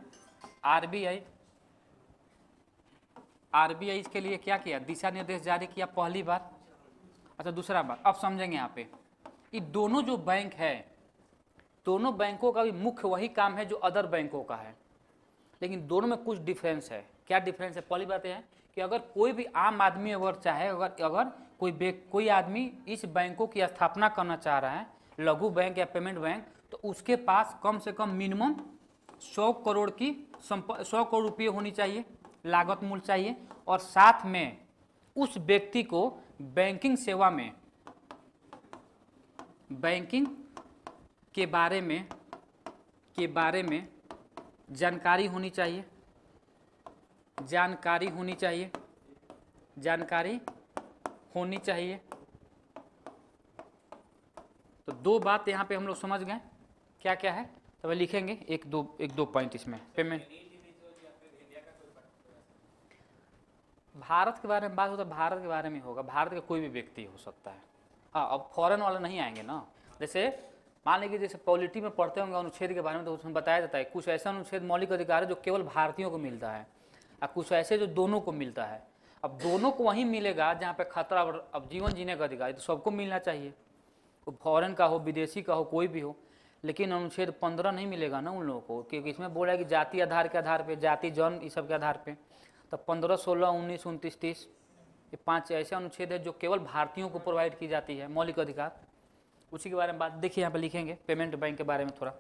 आरबीआई इसके लिए क्या किया, दिशा निर्देश जारी किया पहली बार। अच्छा दूसरा बात अब समझेंगे यहाँ पे, ये दोनों जो बैंक है, दोनों बैंकों का भी मुख्य वही काम है जो अदर बैंकों का है, लेकिन दोनों में कुछ डिफरेंस है। क्या डिफरेंस है? पहली बात यह है कि अगर कोई भी आम आदमी अगर चाहे, अगर कोई आदमी इस बैंकों की स्थापना करना चाह रहा है, लघु बैंक या पेमेंट बैंक, तो उसके पास कम से कम मिनिमम 100 करोड़ रुपये होनी चाहिए, लागत मूल्य चाहिए, और साथ में उस व्यक्ति को बैंकिंग सेवा में, बैंकिंग के बारे में जानकारी होनी चाहिए, जानकारी होनी चाहिए। तो दो बात यहाँ पे हम लोग समझ गए, क्या क्या है, तो लिखेंगे एक दो पॉइंट इसमें। पेमेंट भारत के बारे में बात हो तो भारत के बारे में होगा, भारत का कोई भी व्यक्ति हो सकता है। हाँ, अब फॉरेन वाले नहीं आएंगे ना। जैसे मान लीजिए जैसे पॉलिटी में पढ़ते होंगे अनुच्छेद के बारे में, तो उसमें बताया जाता है कुछ ऐसा अनुच्छेद मौलिक अधिकार है जो केवल भारतीयों को मिलता है, और कुछ ऐसे जो दोनों को मिलता है। अब दोनों को वहीं मिलेगा जहाँ पे खतरा, अब जीवन जीने का अधिकार तो सबको मिलना चाहिए, वो फॉरेन का हो, विदेशी का हो, कोई भी हो। लेकिन अनुच्छेद 15 नहीं मिलेगा ना उन लोगों को, क्योंकि इसमें बोला है कि जाति आधार के आधार पे, जाति जन्म इस सब के आधार पे। तो 15, 16, 19, 29, 30 ये 5 ऐसे अनुच्छेद है जो केवल भारतीयों को प्रोवाइड की जाती है मौलिक अधिकार। उसी के बारे में बात देखिए, यहाँ पे लिखेंगे पेमेंट बैंक के बारे में थोड़ा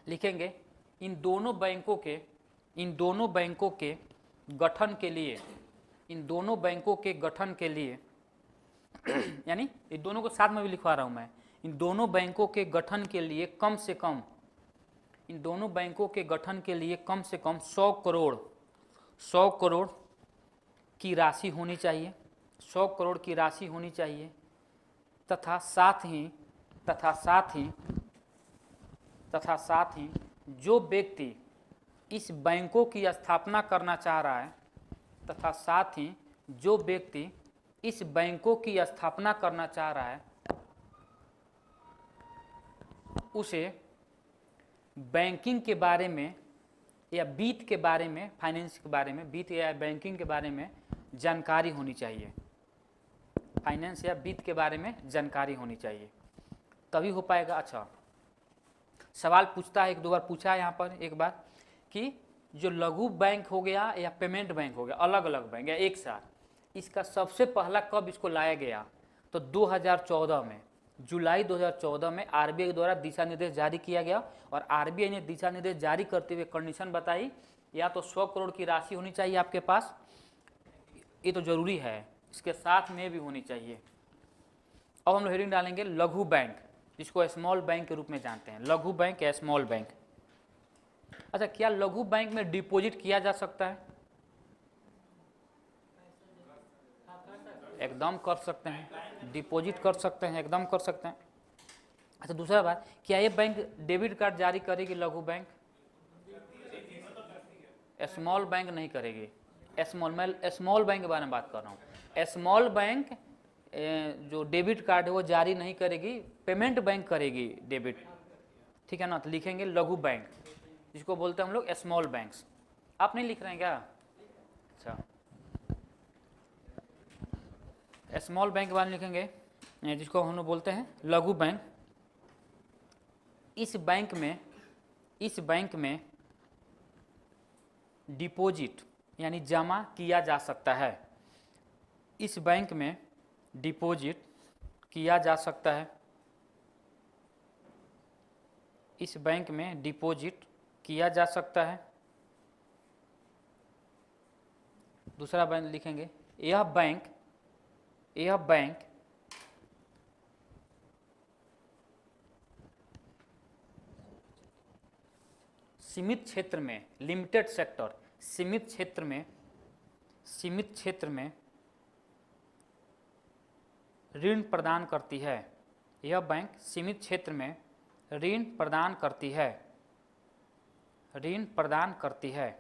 लिखेंगे। इन दोनों बैंकों के गठन के लिए यानी इन दोनों को साथ में भी लिखवा रहा हूँ मैं, इन दोनों बैंकों के गठन के लिए कम से कम 100 करोड़ की राशि होनी चाहिए, 100 करोड़ की राशि होनी चाहिए, तथा साथ ही जो व्यक्ति इस बैंकों की स्थापना करना चाह रहा है, उसे बैंकिंग के बारे में या वित्त के बारे में, फाइनेंस के बारे में, वित्त या बैंकिंग के बारे में जानकारी होनी चाहिए, फाइनेंस या वित्त के बारे में जानकारी होनी चाहिए, तभी हो पाएगा। अच्छा सवाल पूछता है, एक दो बार पूछा है यहाँ पर एक बार, कि जो लघु बैंक हो गया या पेमेंट बैंक हो गया, अलग अलग बैंक या एक साथ, इसका सबसे पहला कब इसको लाया गया, तो 2014 में, जुलाई 2014 में आरबीआई द्वारा दिशा निर्देश जारी किया गया। और आरबीआई ने दिशा निर्देश जारी करते हुए कंडीशन बताई, या तो 100 करोड़ की राशि होनी चाहिए आपके पास, ये तो जरूरी है, इसके साथ में भी होनी चाहिए। अब हम लोग हेडिंग डालेंगे लघु बैंक, जिसको स्मॉल बैंक के रूप में जानते हैं, लघु बैंक या स्मॉल बैंक। अच्छा, क्या लघु बैंक में डिपॉजिट किया जा सकता है? एकदम कर सकते हैं, डिपॉजिट कर सकते हैं, एकदम कर सकते हैं। अच्छा दूसरा बात, क्या ये बैंक डेबिट कार्ड जारी करेगी? लघु बैंक स्मॉल बैंक नहीं करेगी। मैं स्मॉल बैंक के बारे में बात कर रहा हूँ। स्मॉल बैंक जो डेबिट कार्ड है वो जारी नहीं करेगी, पेमेंट बैंक करेगी डेबिट, ठीक है ना। तो लिखेंगे लघु बैंक, जिसको बोलते हैं हम लोग स्मॉल बैंक्स। आप नहीं लिख रहे हैं क्या? अच्छा, स्मॉल बैंक के बारे में लिखेंगे, जिसको हम लोग बोलते हैं लघु बैंक। इस बैंक में डिपॉजिट यानी जमा किया जा सकता है, इस बैंक में डिपॉजिट किया जा सकता है, इस बैंक में डिपॉजिट किया जा सकता है। दूसरा बैंक लिखेंगे, यह बैंक सीमित क्षेत्र में, लिमिटेड सेक्टर, सीमित क्षेत्र में ऋण प्रदान करती है। यह बैंक सीमित क्षेत्र में ऋण प्रदान करती है,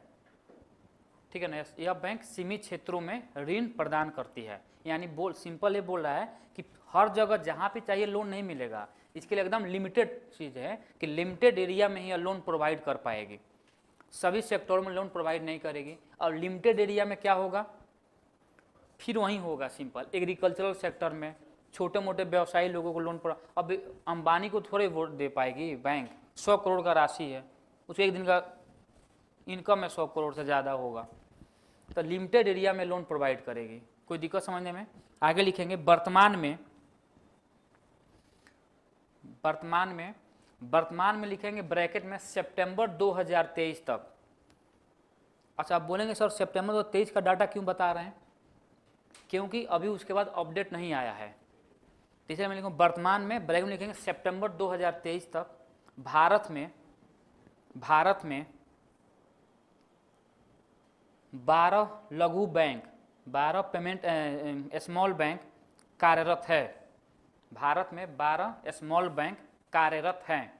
ठीक है ना। यह बैंक सीमित क्षेत्रों में ऋण प्रदान करती है, यानी सिंपल ये बोल रहा है कि हर जगह जहाँ पे चाहिए लोन नहीं मिलेगा। इसके लिए एकदम लिमिटेड चीज़ है कि लिमिटेड एरिया में ही लोन प्रोवाइड कर पाएगी, सभी सेक्टरों में लोन प्रोवाइड नहीं करेगी। और लिमिटेड एरिया में क्या होगा, फिर वहीं होगा सिंपल एग्रीकल्चरल सेक्टर में छोटे मोटे व्यवसायी लोगों को लोन पर। अब अंबानी को थोड़े वोट दे पाएगी बैंक, 100 करोड़ का राशि है, उसके एक दिन का इनकम है 100 करोड़ से ज़्यादा होगा, तो लिमिटेड एरिया में लोन प्रोवाइड करेगी। कोई दिक्कत समझने में? आगे लिखेंगे वर्तमान में लिखेंगे ब्रैकेट में सितंबर 2023 तक। अच्छा, आप बोलेंगे सर सितंबर 2023 का डाटा क्यों बता रहे हैं? क्योंकि अभी उसके बाद अपडेट नहीं आया है। तीसरे में लिखूँ वर्तमान में, ब्रैकेट में लिखेंगे सितंबर 2023 तक भारत में 12 लघु बैंक, 12 पेमेंट स्मॉल बैंक कार्यरत है। भारत में 12 स्मॉल बैंक कार्यरत हैं।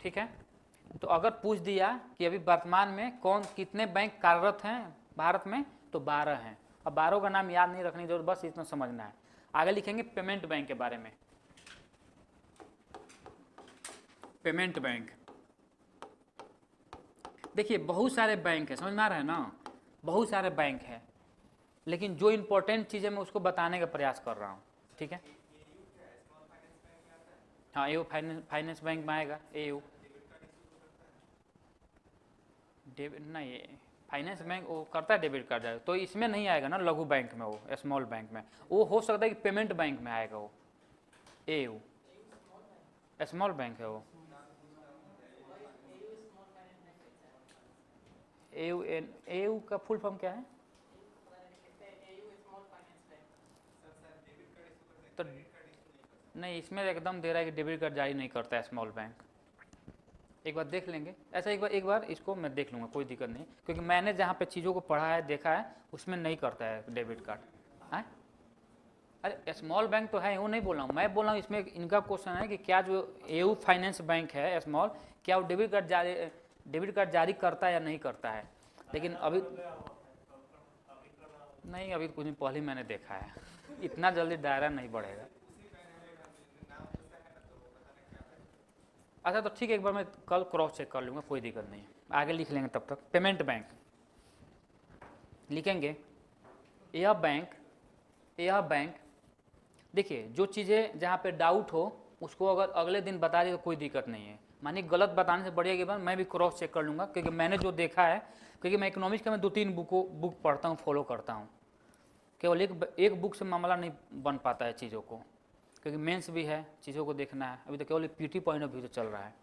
ठीक है, तो अगर पूछ दिया कि अभी वर्तमान में कितने बैंक कार्यरत हैं भारत में, तो 12 हैं। अब 12 का नाम याद नहीं रखने की जरूरत, बस इतना समझना है। आगे लिखेंगे पेमेंट बैंक के बारे में। पेमेंट बैंक, देखिए बहुत सारे बैंक है, समझ में आ रहा है ना, बहुत सारे बैंक है, लेकिन जो इंपॉर्टेंट चीज़ है मैं उसको बताने का प्रयास कर रहा हूँ। ठीक है, हाँ एयू फाइनेंस बैंक में आएगा। एयू नहीं, फाइनेंस बैंक वो करता है डेबिट कार्ड जाएगा, तो इसमें नहीं आएगा ना, लघु बैंक में, वो स्मॉल बैंक में। वो हो सकता है कि पेमेंट बैंक में आएगा वो। एयू स्मॉल बैंक है वो। एयू का फुल फॉर्म क्या है? तो नहीं, इसमें एकदम दे रहा है कि डेबिट कार्ड जारी नहीं करता है स्मॉल बैंक। एक बार देख लेंगे ऐसा, एक बार इसको मैं देख लूँगा, कोई दिक्कत नहीं, क्योंकि मैंने जहाँ पे चीज़ों को पढ़ा है देखा है उसमें नहीं करता है डेबिट कार्ड। है, अरे स्मॉल बैंक तो है, वो नहीं बोल रहा हूँ, मैं बोल रहा हूँ इसमें इनका क्वेश्चन है कि क्या जो एयू फाइनेंस बैंक है स्मॉल, क्या वो डेबिट कार्ड जारी करता है या नहीं करता है। लेकिन अभी नहीं, अभी कुछ दिन पहले मैंने देखा है, इतना जल्दी दायरा नहीं बढ़ेगा। अच्छा तो ठीक है, एक बार मैं कल क्रॉस चेक कर लूँगा, कोई दिक्कत नहीं है, आगे लिख लेंगे तब तक। पेमेंट बैंक लिखेंगे। यह बैंक देखिए, जो चीज़ें जहाँ पे डाउट हो उसको अगर अगले दिन बता दी तो कोई दिक्कत नहीं है, मानिए गलत बताने से बढ़िया के बाद मैं भी क्रॉस चेक कर लूँगा, क्योंकि मैंने जो देखा है, क्योंकि मैं इकोनॉमिक्स का मैं 2-3 बुक पढ़ता हूँ, फॉलो करता हूँ, केवल एक बुक से मामला नहीं बन पाता है चीज़ों को, क्योंकि मेंस भी है, चीज़ों को देखना है। अभी तो केवल पीटी पॉइंट ऑफ व्यू से चल रहा है,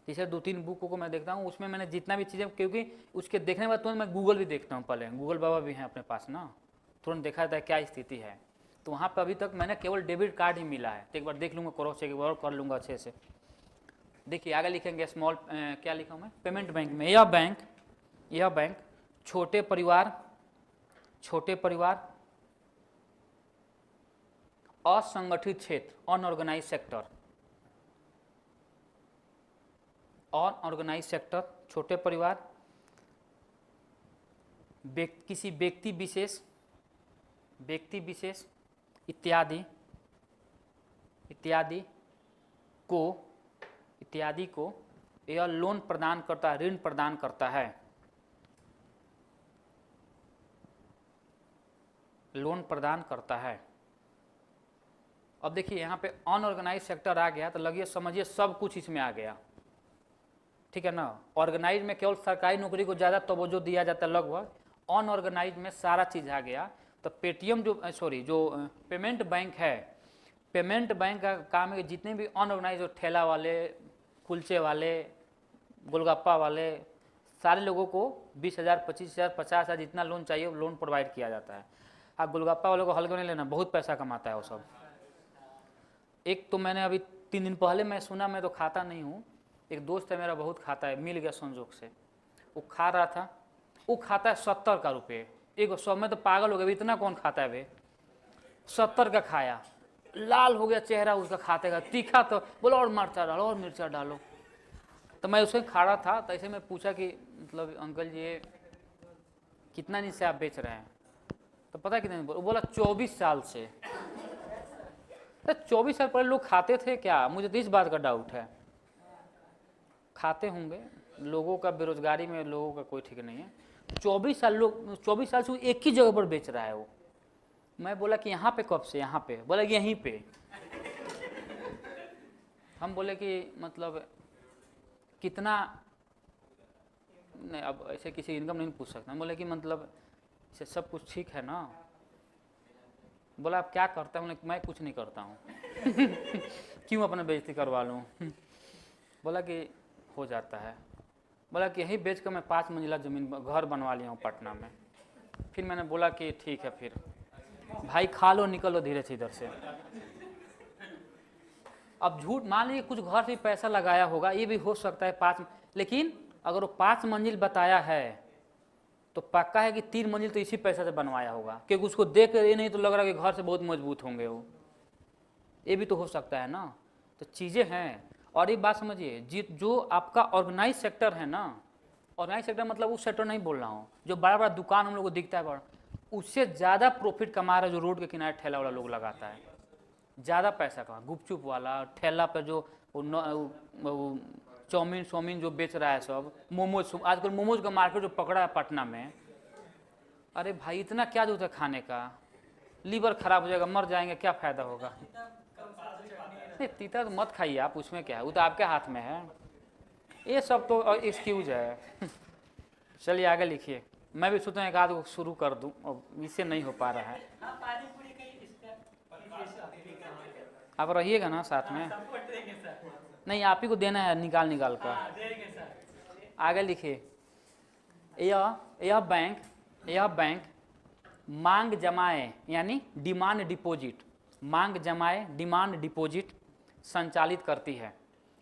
तीसरे 2-3 बुकों को मैं देखता हूँ, उसमें मैंने जितना भी चीज़ें, क्योंकि उसके देखने के बाद तुरंत मैं गूगल भी देखता हूँ, पहले गूगल बाबा भी हैं अपने पास ना, तुरंत देखा जाता है क्या स्थिति है। तो वहाँ पर अभी तक मैंने केवल डेबिट कार्ड ही मिला है, तो एक बार देख लूँगा, क्रॉस चेक एक बार कर लूँगा अच्छे से। देखिए आगे लिखेंगे स्मॉल, क्या लिखा हूँ मैं, पेमेंट बैंक में। यह बैंक छोटे परिवार, असंगठित क्षेत्र, अनऑर्गेनाइज सेक्टर, छोटे परिवार, किसी व्यक्ति विशेष इत्यादि को यह लोन प्रदान करता है, ऋण प्रदान करता है, लोन प्रदान करता है। अब देखिए यहाँ पे अनऑर्गेनाइज सेक्टर आ गया, तो लगिए समझिए सब कुछ इसमें आ गया। ठीक है ना, ऑर्गेनाइज में केवल सरकारी नौकरी को ज़्यादा तवज्जो दिया जाता है लगभग, अनऑर्गेनाइज में सारा चीज़ आ गया। तो पेटीएम जो पेमेंट बैंक है, पेमेंट बैंक का काम है कि जितने भी अनऑर्गेनाइज, ठेला वाले, कुलचे वाले, गोलगप्पा वाले, सारे लोगों को 20,000, 25,000, 50,000 जितना लोन चाहिए वो लोन प्रोवाइड किया जाता है। आप गोलगप्पा वालों को हल्के नहीं लेना, बहुत पैसा कमाता है वो सब। एक तो मैंने अभी 3 दिन पहले मैं सुना, मैं तो खाता नहीं हूँ, एक दोस्त है मेरा बहुत खाता है, मिल गया संजोग से, वो खा रहा था, वो खाता है 70 का रुपये एक, सब में तो पागल हो गया, इतना कौन खाता है भाई, 70 का खाया, लाल हो गया चेहरा उसका खाते का, तीखा, तो बोलो और मिर्चा डालो, और मिर्चा डालो। तो मैं उसके खा रहा था, तो ऐसे मैं पूछा कि मतलब अंकल जी कितना दिन से आप बेच रहे हैं? तो पता है कितने दिन? वो बोला 24 साल से। तो 24 साल पहले लोग खाते थे क्या? मुझे तो इस बात का डाउट है। खाते होंगे, लोगों का बेरोजगारी में लोगों का कोई ठीक नहीं है। 24 साल लोग, 24 साल से वो एक ही जगह पर बेच रहा है वो। मैं बोला कि यहाँ पे कब से? यहाँ पे। बोला कि यहीं पे। हम बोले कि मतलब कितना? नहीं, अब ऐसे किसी इनकम नहीं पूछ सकता। बोले कि मतलब इसे सब कुछ ठीक है ना? बोला आप क्या करते हैं? बोले मैं कुछ नहीं करता हूँ। क्यों अपना बेइज्जती करवा लूँ? बोला कि हो जाता है। बोला कि यही बेच कर मैं 5 मंजिला ज़मीन घर बनवा लिया हूँ पटना में। फिर मैंने बोला कि ठीक है, फिर भाई खा लो, निकलो धीरे से इधर से। अब झूठ मान लीजिए कुछ घर से पैसा लगाया होगा, ये भी हो सकता है 5, लेकिन अगर वो 5 मंजिल बताया है तो पक्का है कि 3 मंजिल तो इसी पैसा से बनवाया होगा, क्योंकि उसको देख ये नहीं तो लग रहा है कि घर से बहुत मजबूत होंगे वो। ये भी तो हो सकता है ना। तो चीज़ें हैं। और एक बात समझिए, जो आपका ऑर्गेनाइज सेक्टर है ना, ऑर्गेनाइज सेक्टर मतलब उस सेक्टर नहीं बोल रहा हूँ जो बड़ा बड़ा दुकान हम लोग को दिखता है बड़ा, उससे ज़्यादा प्रॉफिट कमा रहा है जो रोड के किनारे ठेला वाला लोग लगाता है। ज़्यादा पैसा कमा, गुपचुप वाला ठेला पर जो चाउमीन सोमीन जो बेच रहा है, सब मोमोज, आजकल मोमोज का मार्केट जो पकड़ा है पटना में। अरे भाई इतना क्या जरूरत है खाने का? लीवर खराब हो जाएगा, मर जाएंगे, क्या फ़ायदा होगा? नहीं तीता तो मत खाइए आप, उसमें क्या है, वो तो आपके हाथ में है। ये सब तो एक्सक्यूज है। चलिए आगे लिखिए। मैं भी सोचता हूँ एक आध को शुरू कर दूँ, और इससे नहीं हो पा रहा है। आप रहिएगा ना साथ में? नहीं, आप ही को देना है निकाल निकाल कर। आगे लिखिए। यह बैंक मांग जमाए यानी डिमांड डिपॉजिट, मांग जमाए डिमांड डिपॉजिट संचालित करती है।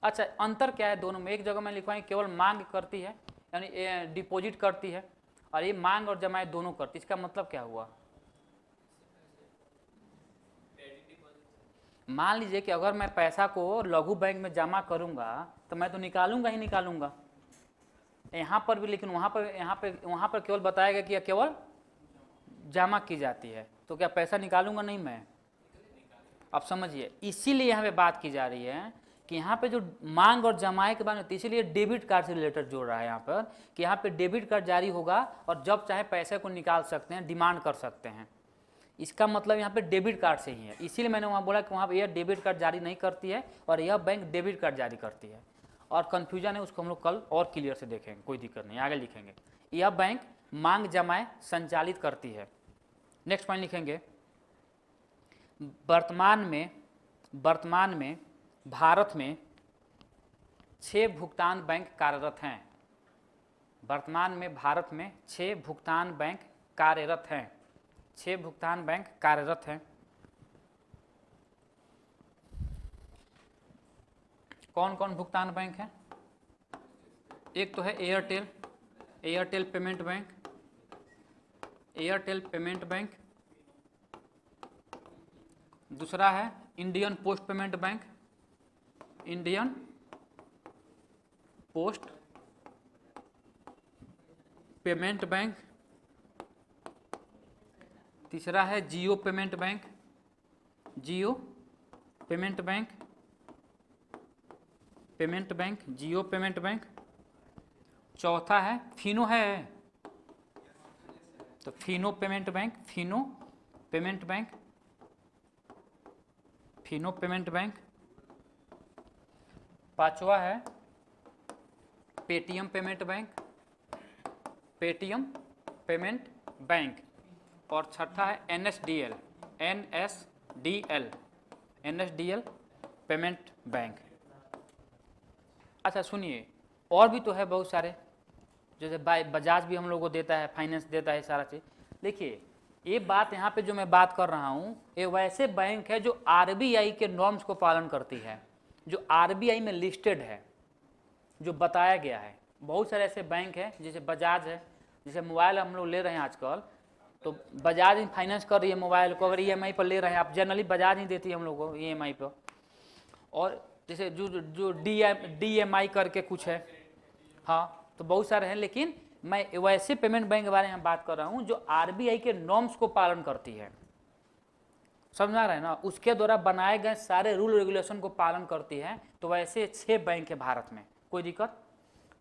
अच्छा, अंतर क्या है दोनों में? एक जगह मैं लिखवाएं केवल मांग करती है यानी डिपॉजिट करती है, और ये मांग और जमाए दोनों करती है। इसका मतलब क्या हुआ? मान लीजिए कि अगर मैं पैसा को लघु बैंक में जमा करूंगा तो मैं तो निकालूंगा ही निकालूंगा यहाँ पर भी, लेकिन वहाँ पर केवल बताया गया कि केवल जमा की जाती है, तो क्या पैसा निकालूंगा नहीं मैं? अब समझिए, इसीलिए यहाँ पे बात की जा रही है कि यहाँ पे जो मांग और जमाए के बारे में, इसीलिए डेबिट कार्ड से रिलेटेड जोड़ रहा है यहाँ पर कि यहाँ पे डेबिट कार्ड जारी होगा और जब चाहे पैसे को निकाल सकते हैं, डिमांड कर सकते हैं। इसका मतलब यहाँ पे डेबिट कार्ड से ही है। इसीलिए मैंने वहाँ बोला कि वहाँ पर यह डेबिट कार्ड जारी नहीं करती है और यह बैंक डेबिट कार्ड जारी करती है। और कन्फ्यूजन है उसको हम लोग कल और क्लियर से देखेंगे, कोई दिक्कत नहीं, आगे लिखेंगे। यह बैंक मांग जमाए संचालित करती है। नेक्स्ट पॉइंट लिखेंगे, वर्तमान में भारत में 6 भुगतान बैंक कार्यरत हैं। वर्तमान में भारत में 6 भुगतान बैंक कार्यरत हैं। 6 भुगतान बैंक कार्यरत हैं। कौन कौन भुगतान बैंक है? एक तो है Airtel payment bank, Airtel payment bank. दूसरा है Indian post payment bank, Indian post payment bank. तीसरा है जियो पेमेंट बैंक, जियो पेमेंट बैंक, जियो पेमेंट बैंक। चौथा है फिनो है, तो Fino payment bank, Fino payment bank, Fino payment bank. पांचवा है Paytm payment bank, Paytm payment bank. और छठा है एनएसडीएल, एनएसडीएल पेमेंट बैंक। अच्छा सुनिए, और भी तो है बहुत सारे, जैसे बजाज भी हम लोग को देता है, फाइनेंस देता है, सारा चीज़। देखिए ये बात यहाँ पे जो मैं बात कर रहा हूँ, ये वैसे बैंक है जो आरबीआई के नॉर्म्स को पालन करती है, जो आरबीआई में लिस्टेड है, जो बताया गया है। बहुत सारे ऐसे बैंक हैं, जैसे बजाज है, जैसे मोबाइल हम लोग ले रहे हैं आजकल, तो बजाज ही फाइनेंस कर रही है मोबाइल को। अगर ईएमआई पर ले रहे हैं आप, जनरली बजाज ही देती है हम लोग को ईएमआई पर। और जैसे जो डीएमआई करके कुछ है, हाँ, तो बहुत सारे हैं, लेकिन मैं वैसे पेमेंट बैंक के बारे में बात कर रहा हूँ जो आरबीआई के नॉर्म्स को पालन करती है, समझा रहे हैं ना, उसके द्वारा बनाए गए सारे रूल रेगुलेशन को पालन करती है। तो वैसे 6 बैंक है भारत में, कोई दिक्कत?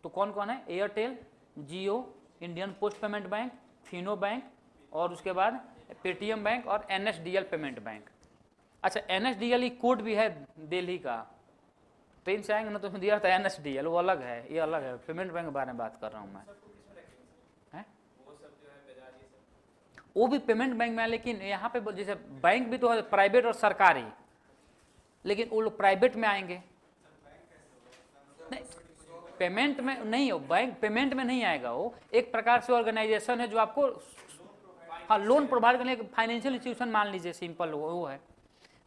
तो कौन कौन है? Airtel, Jio, Indian post payment bank, Fino bank, और उसके बाद पेटीएम बैंक और एनएसडीएल पेमेंट बैंक। अच्छा, एनएसडीएल ही कोड भी है दिल्ली का, ट्रेन से आएंगे ना तो दिया था एनएसडीएल, वो अलग है, ये अलग है, पेमेंट बैंक के बारे में बात कर रहा हूँ मैं। वो भी पेमेंट बैंक में है, लेकिन यहाँ पे जैसे बैंक भी तो है प्राइवेट और सरकारी, लेकिन वो लोग प्राइवेट में आएंगे। नहीं, पेमेंट में नहीं हो, बैंक पेमेंट में नहीं आएगा। वो एक प्रकार से ऑर्गेनाइजेशन है जो आपको हाँ लोन प्रोवाइड करने, फाइनेंशियल इंस्टीट्यूशन मान लीजिए, सिंपल वो है।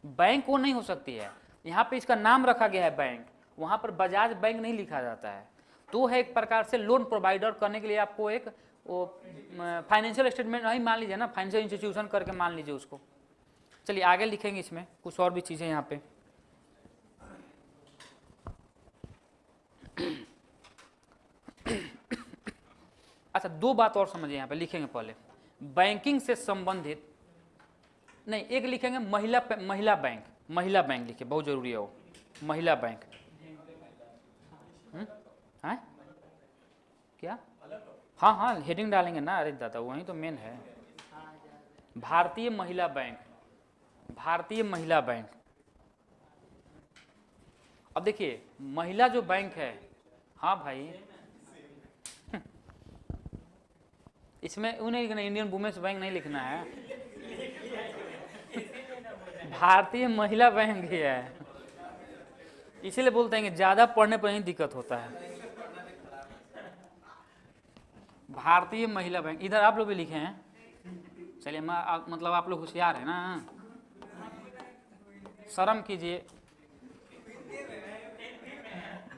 बैंक वो नहीं हो सकती है, यहाँ पे इसका नाम रखा गया है बैंक, वहाँ पर बजाज बैंक नहीं लिखा जाता है। तो है एक प्रकार से लोन प्रोवाइडर करने के लिए आपको एक वो फाइनेंशियल स्टेटमेंट नहीं मान लीजिए ना, फाइनेंशियल इंस्टीट्यूशन करके मान लीजिए उसको। चलिए आगे लिखेंगे, इसमें कुछ और भी चीज़ें यहाँ पे। अच्छा, 2 बात और समझिए यहाँ पे, लिखेंगे पहले बैंकिंग से संबंधित, नहीं एक लिखेंगे महिला बैंक, महिला बैंक लिखिए, बहुत जरूरी है वो, महिला बैंक। है क्या? हाँ हाँ हेडिंग डालेंगे ना, अरे दादा वही तो मेन है। भारतीय महिला बैंक, भारतीय महिला बैंक। अब देखिए महिला जो बैंक है, हाँ भाई इसमें उन्हें इंडियन वुमेन्स बैंक नहीं लिखना है, भारतीय महिला बैंक ही है, इसीलिए बोलते हैं कि ज्यादा पढ़ने पर ही दिक्कत होता है। भारतीय महिला बैंक, इधर आप लोग भी लिखे हैं। चलिए मतलब आप लोग होशियार है ना, शर्म कीजिए।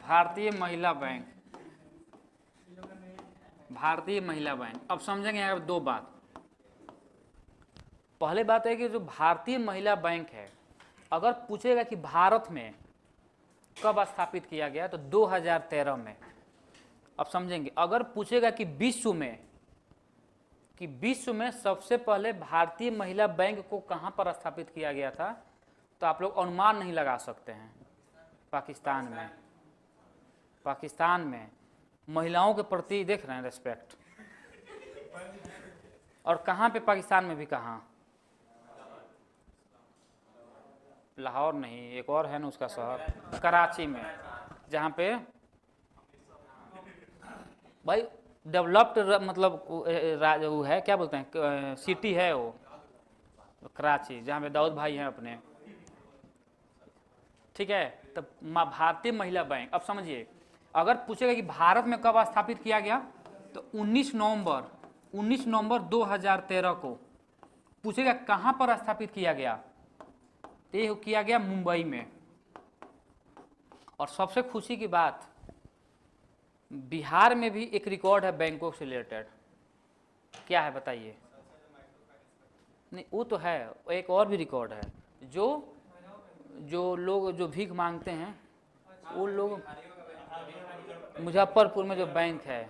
भारतीय महिला बैंक, भारतीय महिला बैंक। अब समझेंगे यहाँ 2 बात। पहले बात है कि जो भारतीय महिला बैंक है, अगर पूछेगा कि भारत में कब स्थापित किया गया तो 2013 में। अब समझेंगे, अगर पूछेगा कि विश्व में सबसे पहले भारतीय महिला बैंक को कहां पर स्थापित किया गया था, तो आप लोग अनुमान नहीं लगा सकते हैं। पाकिस्तान में, पाकिस्तान में महिलाओं के प्रति देख रहे हैं रिस्पेक्ट। और कहां पे पाकिस्तान में भी, कहां? लाहौर नहीं, एक और है ना उसका शहर, कराची में, जहां पे भाई डेवलप्ड मतलब वो है, क्या बोलते हैं, सिटी है वो कराची, जहाँ पे दाऊद भाई हैं अपने। ठीक है, तब भारतीय महिला बैंक। अब समझिए, अगर पूछेगा कि भारत में कब स्थापित किया गया, तो 19 नवंबर 2013 को। पूछेगा कहाँ पर स्थापित किया गया, तो ये किया गया मुंबई में। और सबसे खुशी की बात, बिहार में भी एक रिकॉर्ड है बैंकों से रिलेटेड। क्या है बताइए? नहीं वो तो है, एक और भी रिकॉर्ड है, जो लोग जो भीख मांगते हैं, वो लोग मुजफ्फरपुर में जो बैंक है,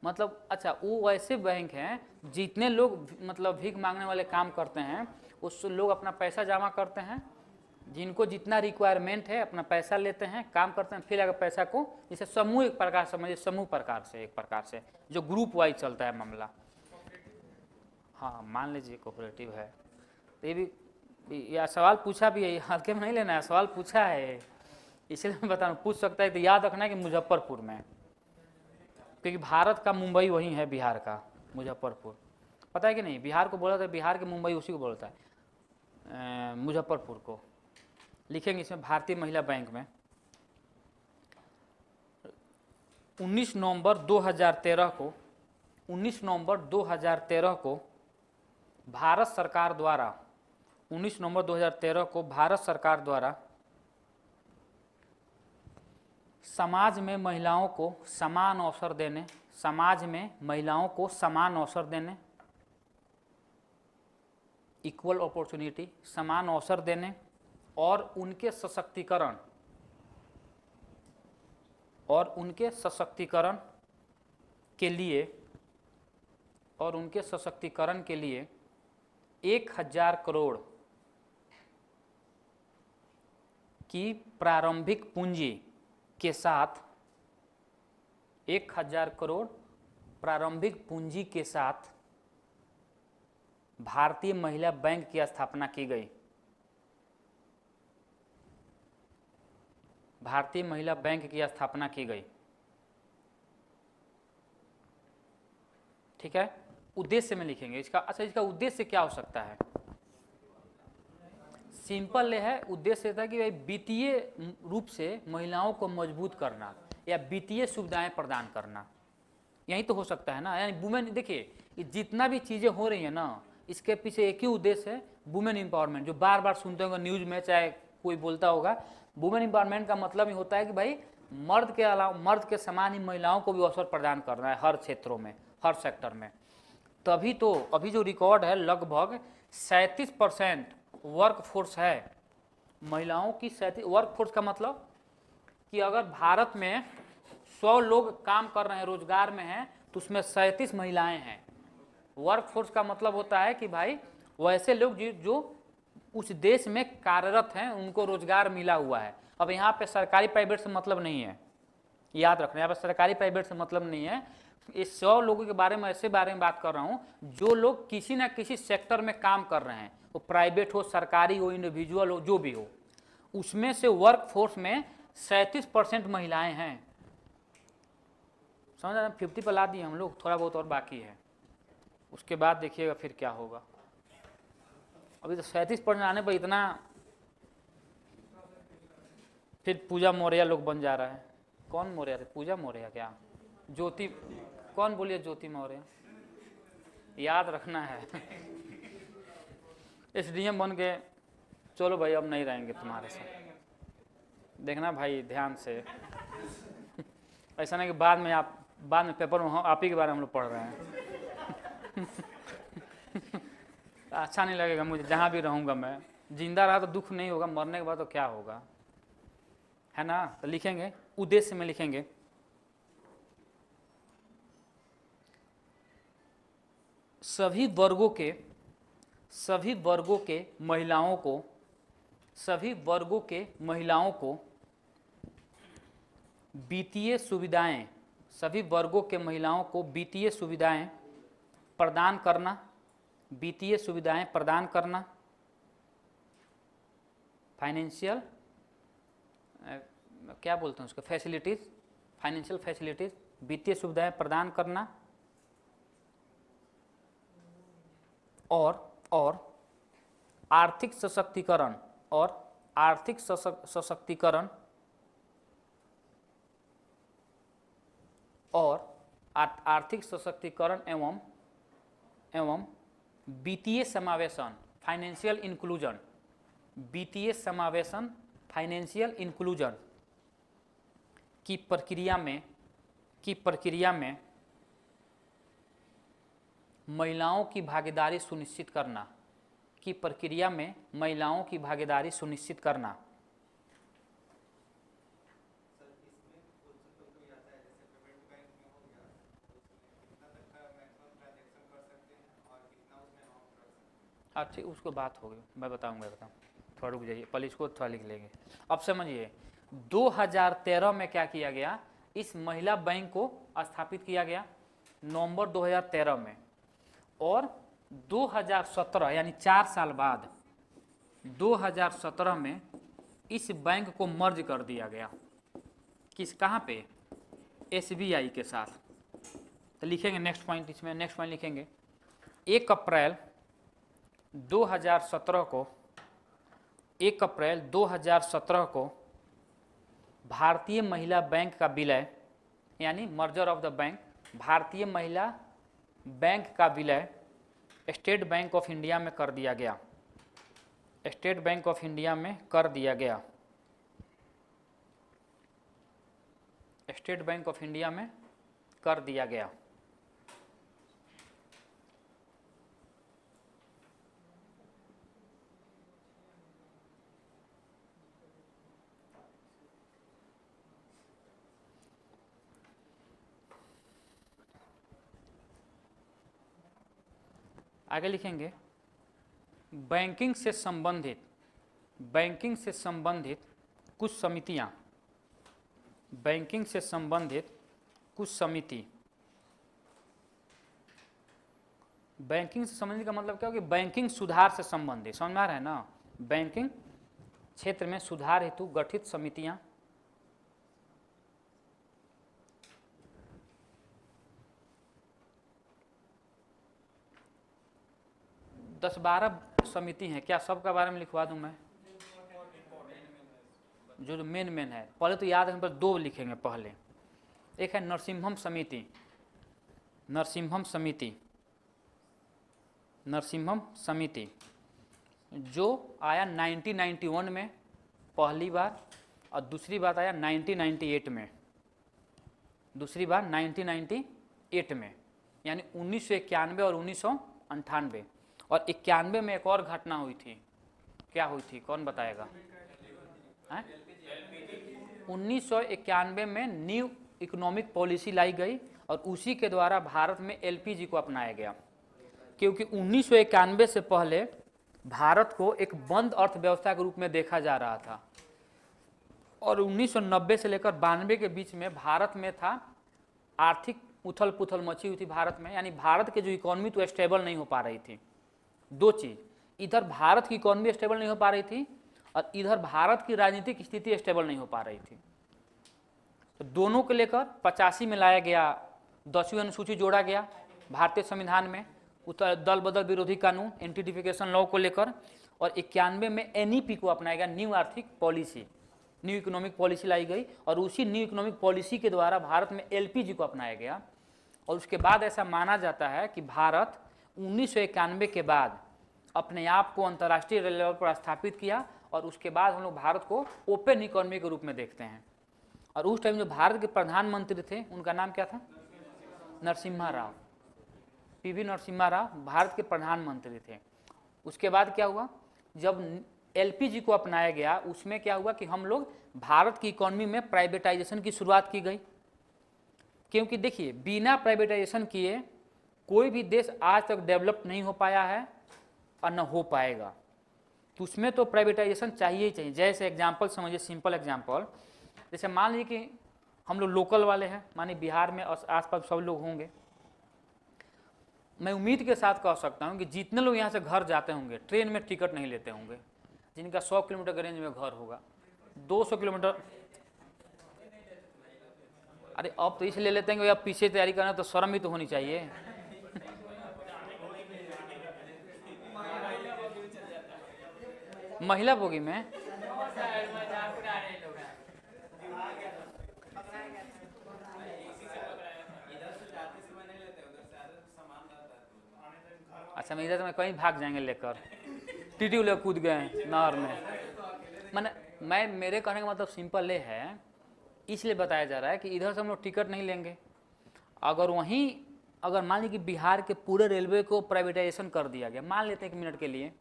मतलब अच्छा वो वैसे बैंक हैं जितने लोग मतलब भीख मांगने वाले काम करते हैं, उस लोग अपना पैसा जमा करते हैं, जिनको जितना रिक्वायरमेंट है अपना पैसा लेते हैं, काम करते हैं, फिर अगर पैसा को जैसे समूह एक प्रकार समझिए, समूह प्रकार से, एक प्रकार से जो ग्रुप वाइज चलता है मामला। हाँ मान लीजिए कोऑपरेटिव है, तो ये भी यह सवाल पूछा भी है, हल्के में नहीं लेना है, सवाल पूछा है, इसलिए मैं बता रहा हूँ, पूछ सकता है। तो याद रखना है कि मुजफ्फरपुर में, क्योंकि भारत का मुंबई वही है, बिहार का मुजफ्फरपुर, पता है कि नहीं? बिहार को बोला था, बिहार के मुंबई उसी को बोलता है, मुजफ्फरपुर को। लिखेंगे इसमें भारतीय महिला बैंक में 19 नवंबर 2013 को, 19 नवंबर 2013 को भारत सरकार द्वारा, 19 नवंबर 2013 को भारत सरकार द्वारा समाज में महिलाओं को समान अवसर देने, समाज में महिलाओं को समान अवसर देने, इक्वल अपॉर्चुनिटी, समान अवसर देने और उनके सशक्तिकरण, के लिए और उनके सशक्तिकरण के लिए 1000 करोड़ की प्रारंभिक पूंजी के साथ 1000 करोड़ प्रारंभिक पूंजी के साथ भारतीय महिला बैंक की स्थापना की गई। भारतीय महिला बैंक की स्थापना की गई। ठीक है, उद्देश्य में लिखेंगे इसका। अच्छा, इसका उद्देश्य क्या हो सकता है? सिंपल है, उद्देश्य था कि भाई वित्तीय रूप से महिलाओं को मजबूत करना या वित्तीय सुविधाएं प्रदान करना, यही तो हो सकता है ना। यानी वुमेन, देखिए जितना भी चीज़ें हो रही है ना, इसके पीछे एक ही उद्देश्य है, वुमेन एम्पावरमेंट। जो बार बार सुनते होंगे न्यूज़ में, चाहे कोई बोलता होगा, वुमेन एम्पावरमेंट का मतलब ही होता है कि भाई मर्द के अलावा, मर्द के समान ही महिलाओं को भी अवसर प्रदान करना है हर क्षेत्रों में, हर सेक्टर में। तभी तो अभी जो रिकॉर्ड है, लगभग 37% वर्क फोर्स है महिलाओं की। 37 वर्क फोर्स का मतलब कि अगर भारत में 100 लोग काम कर रहे हैं, रोजगार में हैं, तो उसमें 37 महिलाएं हैं। वर्क फोर्स का मतलब होता है कि भाई वैसे लोग जो उस देश में कार्यरत हैं, उनको रोजगार मिला हुआ है। अब यहाँ पे सरकारी प्राइवेट से मतलब नहीं है, याद रखना, यहाँ पर सरकारी प्राइवेट से मतलब नहीं है। इस 100 लोगों के बारे में, ऐसे बारे में बात कर रहा हूँ जो लोग किसी ना किसी सेक्टर में काम कर रहे हैं, वो प्राइवेट हो, सरकारी हो, इंडिविजुअल हो, जो भी हो, उसमें से वर्क फोर्स में 37% महिलाएं हैं। समझ रहे हैं? 50 पर ला दिए हम लोग, थोड़ा बहुत और बाकी है। उसके बाद देखिएगा फिर क्या होगा। अभी तो 37% आने पर इतना, फिर पूजा मौर्य लोग बन जा रहा है। कौन मौर्य थे? पूजा मौर्य क्या? ज्योति, कौन बोलिए? ज्योति मौर्य, याद रखना है। SDM बन के, चलो भाई अब नहीं रहेंगे तुम्हारे साथ, देखना भाई ध्यान से। ऐसा नहीं कि बाद में पेपर में आप ही के बारे में हम लोग पढ़ रहे हैं। अच्छा नहीं लगेगा मुझे, जहाँ भी रहूँगा मैं। जिंदा रहा तो दुख नहीं होगा, मरने के बाद तो क्या होगा, है ना। तो लिखेंगे, उद्देश्य में लिखेंगे सभी वर्गों के महिलाओं को वित्तीय सुविधाएं, सभी वर्गों के महिलाओं को वित्तीय सुविधाएं प्रदान करना, फाइनेंशियल, क्या बोलते हैं उसको, फैसिलिटीज, फाइनेंशियल फैसिलिटीज, वित्तीय सुविधाएं प्रदान करना, और आर्थिक सशक्तिकरण एवं वित्तीय समावेशन, फाइनेंशियल इंक्लूजन, वित्तीय समावेशन, फाइनेंशियल इंक्लूजन की प्रक्रिया में महिलाओं की भागीदारी सुनिश्चित करना, ठीक, उसको बात होगी, मैं बताऊंगा। थोड़ा रुक जाइए, पहले इसको थोड़ा लिख लेंगे। अब समझिए, 2013 में क्या किया गया, इस महिला बैंक को स्थापित किया गया नवंबर 2013 में, और 2017 यानी 4 साल बाद 2017 में इस बैंक को मर्ज कर दिया गया। कहाँ पे? SBI के साथ। तो लिखेंगे नेक्स्ट पॉइंट, इसमें नेक्स्ट पॉइंट लिखेंगे 1 अप्रैल 2017 को भारतीय महिला बैंक का विलय, यानी मर्जर ऑफ द बैंक, भारतीय महिला बैंक का विलय स्टेट बैंक ऑफ इंडिया में कर दिया गया। स्टेट बैंक ऑफ इंडिया में कर दिया गया। स्टेट बैंक ऑफ इंडिया में कर दिया गया। आगे लिखेंगे बैंकिंग से संबंधित कुछ समितियां, बैंकिंग से संबंधित कुछ समिति। बैंकिंग से संबंधित का मतलब क्या हो कि बैंकिंग सुधार से संबंधित, समझ में आ रहा है ना। बैंकिंग क्षेत्र में सुधार हेतु गठित समितियां 10-12 समिति हैं, क्या सबका बारे में लिखवा दूं मैं? जो मेन है, पहले तो याद है, पर 2 लिखेंगे पहले। एक है नरसिम्हम समिति, नरसिम्हम समिति जो आया 1991 में पहली बार, और दूसरी बात आया 1998 में, दूसरी बार 1998 में, यानी 1991 और 1998। और 91 में एक और घटना हुई थी, क्या हुई थी कौन बताएगा? 1991 में न्यू इकोनॉमिक पॉलिसी लाई गई और उसी के द्वारा भारत में एलपीजी को अपनाया गया, क्योंकि 1991 से पहले भारत को एक बंद अर्थव्यवस्था के रूप में देखा जा रहा था, और 1990 से लेकर 92 के बीच में भारत में था आर्थिक उथल पुथल मची हुई थी भारत में, यानी भारत के जो इकोनॉमी तो स्टेबल नहीं हो पा रही थी। 2 चीज़, इधर भारत की इकोनॉमी स्टेबल नहीं हो पा रही थी और इधर भारत की राजनीतिक स्थिति स्टेबल नहीं हो पा रही थी। तो दोनों को लेकर 85 में लाया गया 10वीं अनुसूची जोड़ा गया भारतीय संविधान में, दल बदल विरोधी कानून एंटीडिफिकेशन लॉ को लेकर, और 91 में एनईपी को अपनाया गया, न्यू आर्थिक पॉलिसी, न्यू इकोनॉमिक पॉलिसी लाई गई, और उसी न्यू इकोनॉमिक पॉलिसी के द्वारा भारत में एलपीजी को अपनाया गया। और उसके बाद ऐसा माना जाता है कि भारत 1991 के बाद अपने आप को अंतर्राष्ट्रीय लेवल पर स्थापित किया, और उसके बाद हम लोग भारत को ओपन इकोनॉमी के रूप में देखते हैं। और उस टाइम जो भारत के प्रधानमंत्री थे उनका नाम क्या था? नरसिम्हा राव, पीवी नरसिम्हा राव भारत के प्रधानमंत्री थे। उसके बाद क्या हुआ, जब एलपीजी को अपनाया गया उसमें क्या हुआ कि हम लोग भारत की इकोनॉमी में प्राइवेटाइजेशन की शुरुआत की गई, क्योंकि देखिए बिना प्राइवेटाइजेशन किए कोई भी देश आज तक डेवलप नहीं हो पाया है और न हो पाएगा, तो उसमें तो प्राइवेटाइजेशन चाहिए ही चाहिए। जैसे एग्जांपल समझिए, सिंपल एग्जांपल, जैसे मान लीजिए कि हम लोग लोकल वाले हैं, मानिए बिहार में आसपास सब लोग होंगे, मैं उम्मीद के साथ कह सकता हूं कि जितने लोग यहाँ से घर जाते होंगे ट्रेन में टिकट नहीं लेते होंगे, जिनका 100 किलोमीटर के रेंज में घर होगा, 200 किलोमीटर, अरे अब तो इसलिए लेते हैं कि अब पीछे तैयारी करना तो शर्म भी तो होनी चाहिए। महिला बोगी में अच्छा, मैं इधर तो मैं कहीं भाग जाएंगे लेकर, टीटी ले कूद गए नहर में। मैं मेरे कहने का मतलब सिंपल ये है, इसलिए बताया जा रहा है कि इधर से हम लोग टिकट नहीं लेंगे, अगर मान लीजिए कि बिहार के पूरे रेलवे को प्राइवेटाइजेशन कर दिया गया, मान लेते हैं 1 मिनट के लिए,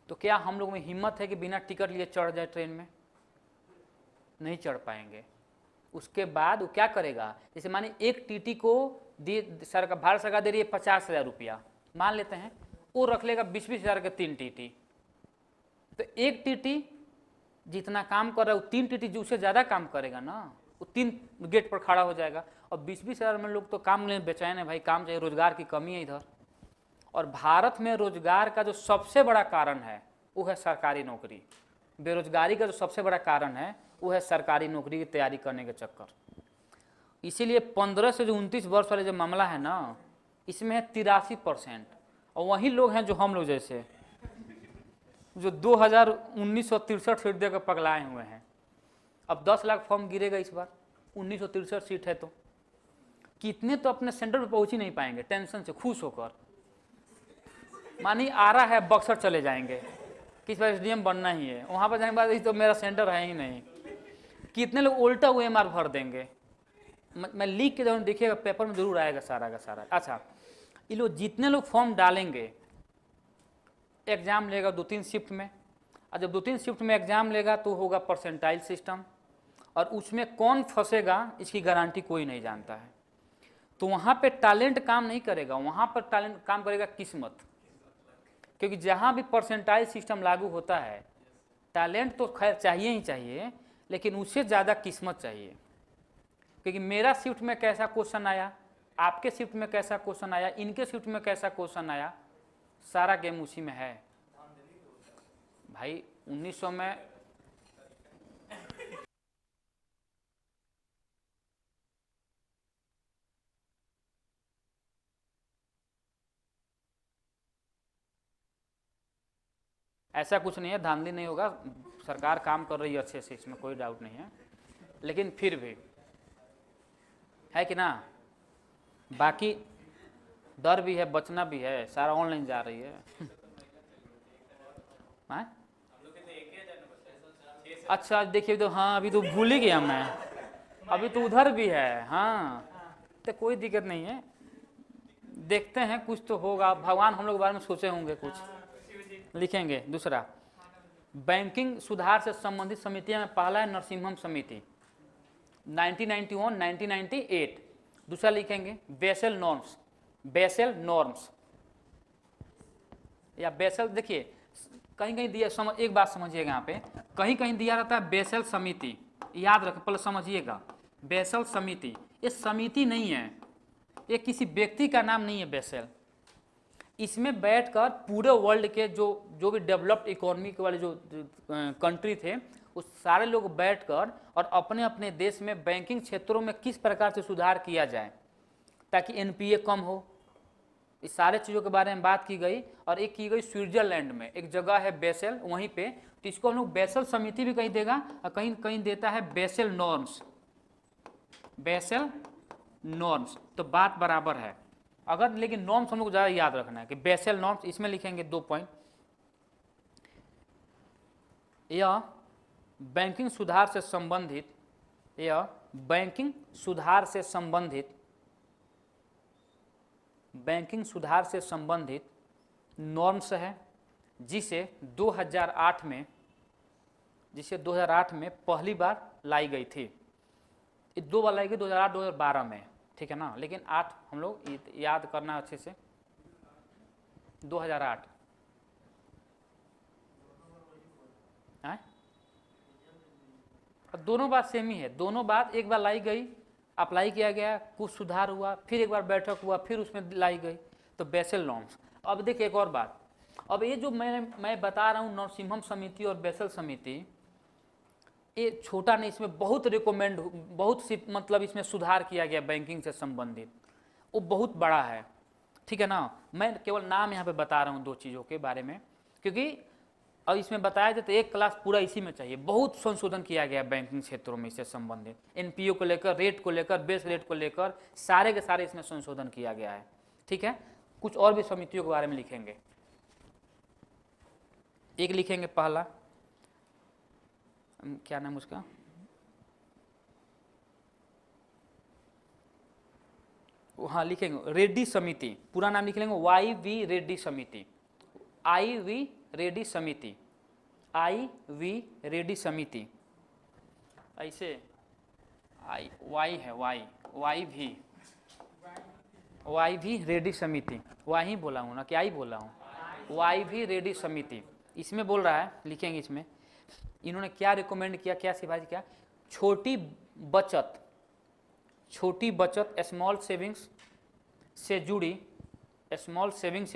तो क्या हम लोग में हिम्मत है कि बिना टिकट लिए चढ़ जाए ट्रेन में? नहीं चढ़ पाएंगे। उसके बाद वो क्या करेगा, जैसे मानिए एक टीटी को भारत सरकार दे रही है 50,000 रुपया, मान लेते हैं, वो रख लेगा 20-20 हज़ार के 3 टीटी, तो एक टीटी जितना काम कर रहा है वो 3 टीटी जो उससे ज़्यादा काम करेगा ना, वो 3 गेट पर खड़ा हो जाएगा। और 20-20 हज़ार में लोग तो काम लेने बेचैन है भाई, काम चाहिए, रोजगार की कमी है इधर। और भारत में रोजगार का जो सबसे बड़ा कारण है वो है सरकारी नौकरी, बेरोजगारी का जो सबसे बड़ा कारण है वो है सरकारी नौकरी की तैयारी करने के चक्कर। इसीलिए 15 से जो 29 वर्ष वाले जो मामला है ना, इसमें है 83%, और वही लोग हैं जो हम लोग जैसे जो 1963 सीट देकर पगलाए हुए हैं। अब 10 लाख फॉर्म गिरेगा इस बार, 1963 सीट है तो कितने तो अपने सेंटर पर पहुंच ही नहीं पाएंगे, टेंशन से खुश होकर। मानी आ रहा है बक्सर चले जाएंगे, किस बार एसडीएम बनना ही है, वहाँ पर जाने के बाद तो मेरा सेंटर है ही नहीं, कितने लोग उल्टा हुए मार भर देंगे। मैं लिख के जरूर देखिएगा, पेपर में जरूर आएगा सारा का सारा। अच्छा, ये लोग जितने लोग फॉर्म डालेंगे, एग्जाम लेगा 2-3 शिफ्ट में, और जब 2-3 शिफ्ट में एग्जाम लेगा तो होगा परसेंटाइल सिस्टम, और उसमें कौन फंसेगा इसकी गारंटी कोई नहीं जानता है। तो वहाँ पे टैलेंट काम नहीं करेगा, वहाँ पर टैलेंट काम करेगा किस्मत। क्योंकि जहाँ भी परसेंटाइज सिस्टम लागू होता है, टैलेंट तो खैर चाहिए ही चाहिए, लेकिन उससे ज़्यादा किस्मत चाहिए। क्योंकि मेरा शिफ्ट में कैसा क्वेश्चन आया, आपके शिफ्ट में कैसा क्वेश्चन आया, इनके शिफ्ट में कैसा क्वेश्चन आया, सारा गेम उसी में है भाई। 1900 में ऐसा कुछ नहीं है, धांधली नहीं होगा, सरकार काम कर रही है अच्छे से, इसमें कोई डाउट नहीं है, लेकिन फिर भी है कि ना। बाकी डर भी है, बचना भी है, सारा ऑनलाइन जा रही है। अच्छा देखिए तो, हाँ अभी तो भूल ही गया मैं, अभी तो उधर भी है। हाँ तो कोई दिक्कत नहीं है, देखते हैं कुछ तो होगा, भगवान हम लोग के बारे में सोचे होंगे, कुछ लिखेंगे। दूसरा, बैंकिंग सुधार से संबंधित समितियों में पहला है नरसिम्हम समिति 1991 1998। दूसरा लिखेंगे बेसल नॉर्म्स, बेसल नॉर्म्स या बेसल, देखिए कहीं कहीं दिया, समझ एक बात समझिएगा, यहाँ पे कहीं कहीं दिया रहता है बेसल समिति, याद रखें पहले समझिएगा। बेसल समिति ये समिति नहीं है, ये किसी व्यक्ति का नाम नहीं है बेसल। इसमें बैठकर पूरे वर्ल्ड के जो भी डेवलप्ड इकोनॉमी वाले जो कंट्री थे, उस सारे लोग बैठकर और अपने अपने देश में बैंकिंग क्षेत्रों में किस प्रकार से सुधार किया जाए ताकि एनपीए कम हो, इस सारे चीज़ों के बारे में बात की गई। और एक की गई स्विट्जरलैंड में, एक जगह है बेसल, वहीं पे, तो इसको हम लोग बेसल समिति भी कहीं देगा और कहीं कहीं देता है बेसल नॉर्म्स, बेसल नॉर्म्स, तो बात बराबर है। अगर लेकिन नॉर्म्स हम लोग ज़्यादा याद रखना है कि बेसल नॉर्म्स, इसमें लिखेंगे 2 पॉइंट। यह बैंकिंग सुधार से संबंधित, यह बैंकिंग सुधार से संबंधित, बैंकिंग सुधार से संबंधित नॉर्म्स है जिसे 2008 में पहली बार लाई गई थी। 2 बार लाई गई, 2008 2012 में, ठीक है ना, लेकिन 8 हम लोग याद करना अच्छे से, 2008 है। दोनों बात सेम ही है, दोनों बात एक बार लाई गई, अप्लाई किया गया, कुछ सुधार हुआ, फिर एक बार बैठक हुआ, फिर उसमें लाई गई, तो बेसल नॉर्म्स। अब देखिए एक और बात, अब ये जो मैं बता रहा हूँ नरसिम्हम समिति और बेसल समिति, ये छोटा नहीं, इसमें बहुत रिकमेंड, बहुत सी मतलब इसमें सुधार किया गया बैंकिंग से संबंधित, वो बहुत बड़ा है, ठीक है ना। मैं केवल नाम यहाँ पे बता रहा हूँ 2 चीज़ों के बारे में, क्योंकि अब इसमें बताया जाए तो एक क्लास पूरा इसी में चाहिए। बहुत संशोधन किया गया बैंकिंग क्षेत्रों में इससे संबंधित, एनपीओ को लेकर, रेट को लेकर, बेस रेट को लेकर, सारे के सारे इसमें संशोधन किया गया है, ठीक है। कुछ और भी समितियों के बारे में लिखेंगे, एक लिखेंगे पहला, क्या नाम उसका, हाँ लिखेंगे रेड्डी समिति, पूरा नाम लिख लेंगे YV रेड्डी समिति, IV रेड्डी समिति, IV रेड्डी समिति, ऐसे वाई है, YV रेड्डी समिति, वाई बोला हूँ ना, क्या ही बोला हूँ, YV रेड्डी समिति। इसमें बोल रहा है, लिखेंगे इसमें इन्होंने क्या रिकमेंड किया, क्या सिफारिश किया, छोटी बचत स्मॉल सेविंग्स से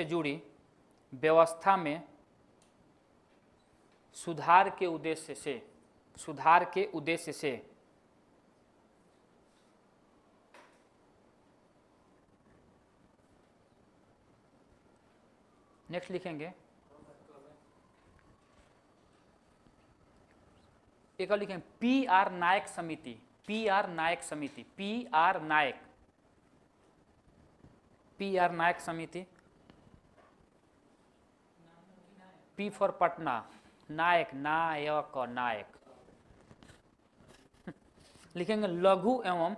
जुड़ी व्यवस्था में सुधार के उद्देश्य से नेक्स्ट लिखेंगे, एक और लिखेंगे PR नायक समिति, PR नायक समिति, PR नायक समिति, P फॉर पटना, नायक लिखेंगे लघु एवं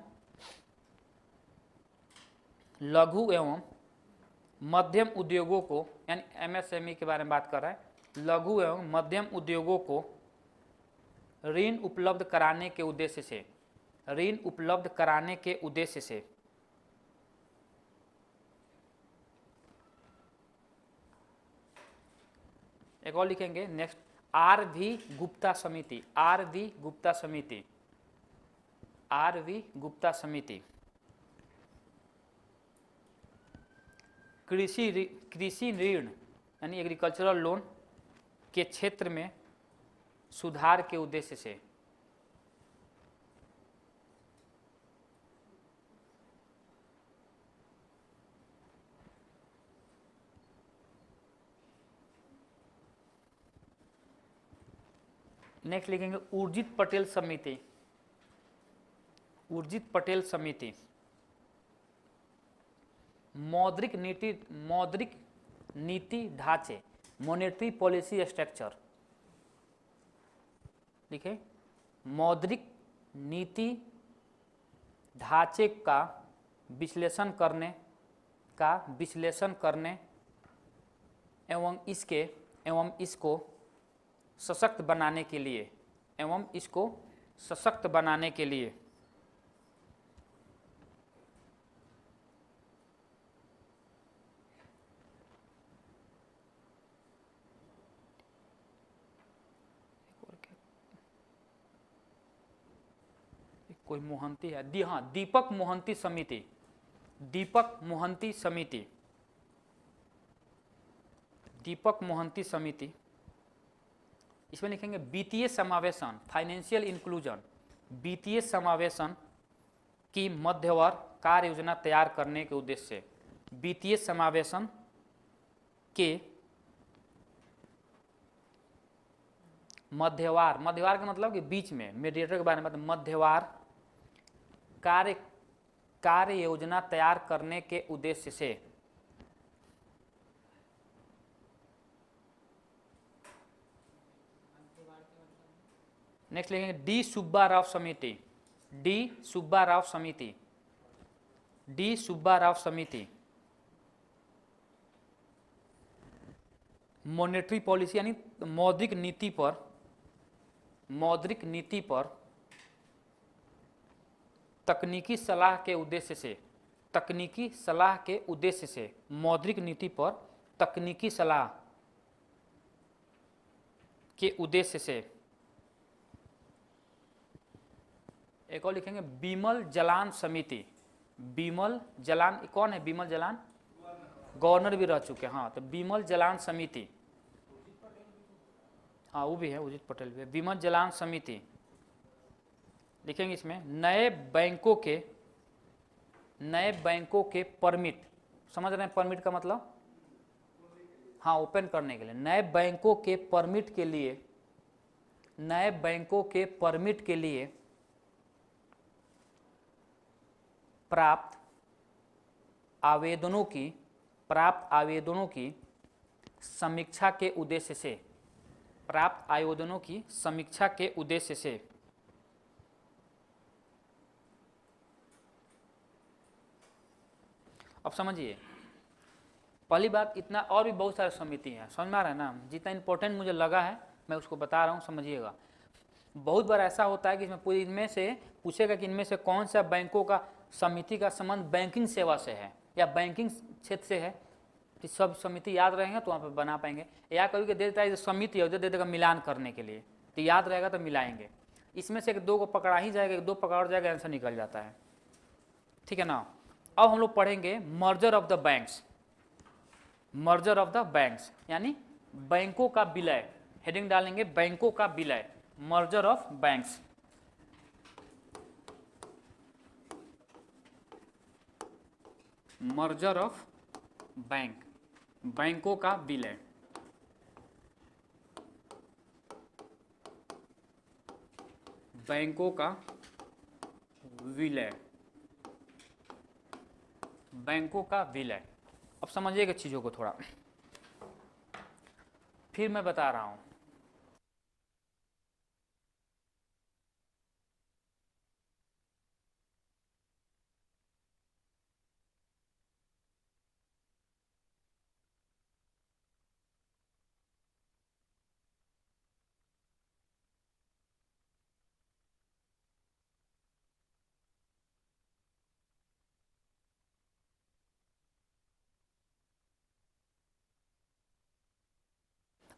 मध्यम उद्योगों को, यानी MSME के बारे में बात कर रहा है, लघु एवं मध्यम उद्योगों को ऋण उपलब्ध कराने के उद्देश्य से एक और लिखेंगे नेक्स्ट, आर वी गुप्ता समिति, आर वी गुप्ता समिति, आर वी गुप्ता समिति कृषि ऋण यानी एग्रीकल्चरल लोन के क्षेत्र में सुधार के उद्देश्य से। नेक्स्ट लिखेंगे उर्जित पटेल समिति, उर्जित पटेल समिति मौद्रिक नीति ढांचे, मॉनेटरी पॉलिसी स्ट्रक्चर, लिखे मौद्रिक नीति ढांचे का विश्लेषण करने एवं इसको सशक्त बनाने के लिए, कोई मोहंती है दीपक मोहंती समिति, दीपक मोहंती समिति, दीपक मोहंती समिति इसमें लिखेंगे वित्तीय समावेशन, फाइनेंशियल इंक्लूजन, वित्तीय समावेशन की मध्यवर्ग कार्य योजना तैयार करने के उद्देश्य से, वित्तीय समावेशन के मध्यवार का मतलब कि बीच में, मीडिएटर के बारे में, मतलब मध्यवार कार्य योजना तैयार करने के उद्देश्य से। नेक्स्ट लिखेंगे डी सुब्बा राव समिति, डी सुब्बा राव समिति, डी सुब्बा राव समिति मॉनेटरी पॉलिसी यानी मौद्रिक नीति पर तकनीकी सलाह के उद्देश्य से, मौद्रिक नीति पर तकनीकी सलाह के उद्देश्य से। एक और लिखेंगे बिमल जलान समिति, बिमल जलान कौन है? बिमल जलान गवर्नर भी रह चुके हैं, हाँ, तो बिमल जलान समिति, हाँ वो भी है, उर्जित पटेल भी है। बिमल जलान समिति लिखेंगे इसमें नए बैंकों के परमिट, समझ रहे हैं परमिट का मतलब? हाँ, ओपन करने के लिए, नए बैंकों के परमिट के लिए प्राप्त आवेदनों की समीक्षा के उद्देश्य से, अब समझिए पहली बात, इतना और भी बहुत सारे समिति हैं, समझ में आ रहा है ना? जितना इंपॉर्टेंट मुझे लगा है मैं उसको बता रहा हूँ, समझिएगा। बहुत बार ऐसा होता है कि इसमें पूरी इनमें से पूछेगा कि इनमें से कौन सा बैंकों का समिति का संबंध बैंकिंग सेवा से है या बैंकिंग क्षेत्र से है, तो सब समिति याद रहेंगे तो वहाँ पर बना पाएंगे। या कभी दे देता है समिति और दे देगा मिलान करने के लिए, तो याद रहेगा तो मिलाएंगे। इसमें से एक दो को पकड़ा ही जाएगा, एक दो पकड़ जाएगा, आंसर निकल जाता है, ठीक है ना? अब हम लोग पढ़ेंगे merger of the banks, merger of the banks यानी बैंकों का विलय, हेडिंग डालेंगे बैंकों का विलय, merger of banks. Merger of bank, बैंकों का विलय, बैंकों का विलय, बैंकों का विलय। अब समझिएगा चीजों को थोड़ा, फिर मैं बता रहा हूं।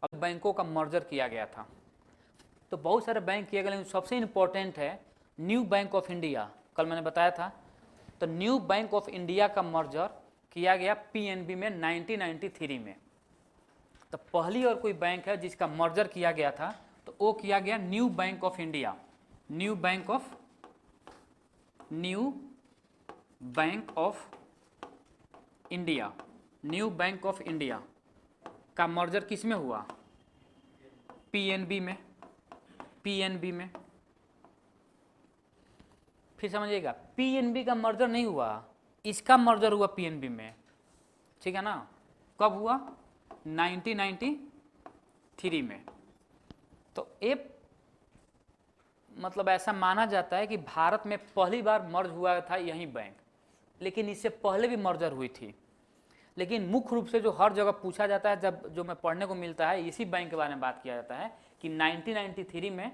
अब बैंकों का मर्जर किया गया था। तो बहुत सारे बैंक किए गए, लेकिन सबसे इम्पोर्टेंट है न्यू बैंक ऑफ इंडिया। कल मैंने बताया था, तो न्यू बैंक ऑफ इंडिया का मर्जर किया गया पीएनबी में 1993 में। तो पहली और कोई बैंक है जिसका मर्जर किया गया था, तो वो किया गया new bank of India. New bank of India, new bank of India का मर्जर किस में हुआ? पीएनबी में। पीएनबी में फिर समझिएगा, पीएनबी का मर्जर नहीं हुआ, इसका मर्जर हुआ पीएनबी में, ठीक है ना। कब हुआ? 1993 में। तो ये मतलब ऐसा माना जाता है कि भारत में पहली बार मर्ज हुआ था यही बैंक, लेकिन इससे पहले भी मर्जर हुई थी। लेकिन मुख्य रूप से जो हर जगह पूछा जाता है, जब जो मैं पढ़ने को मिलता है, इसी बैंक के बारे में बात किया जाता है कि 1993 में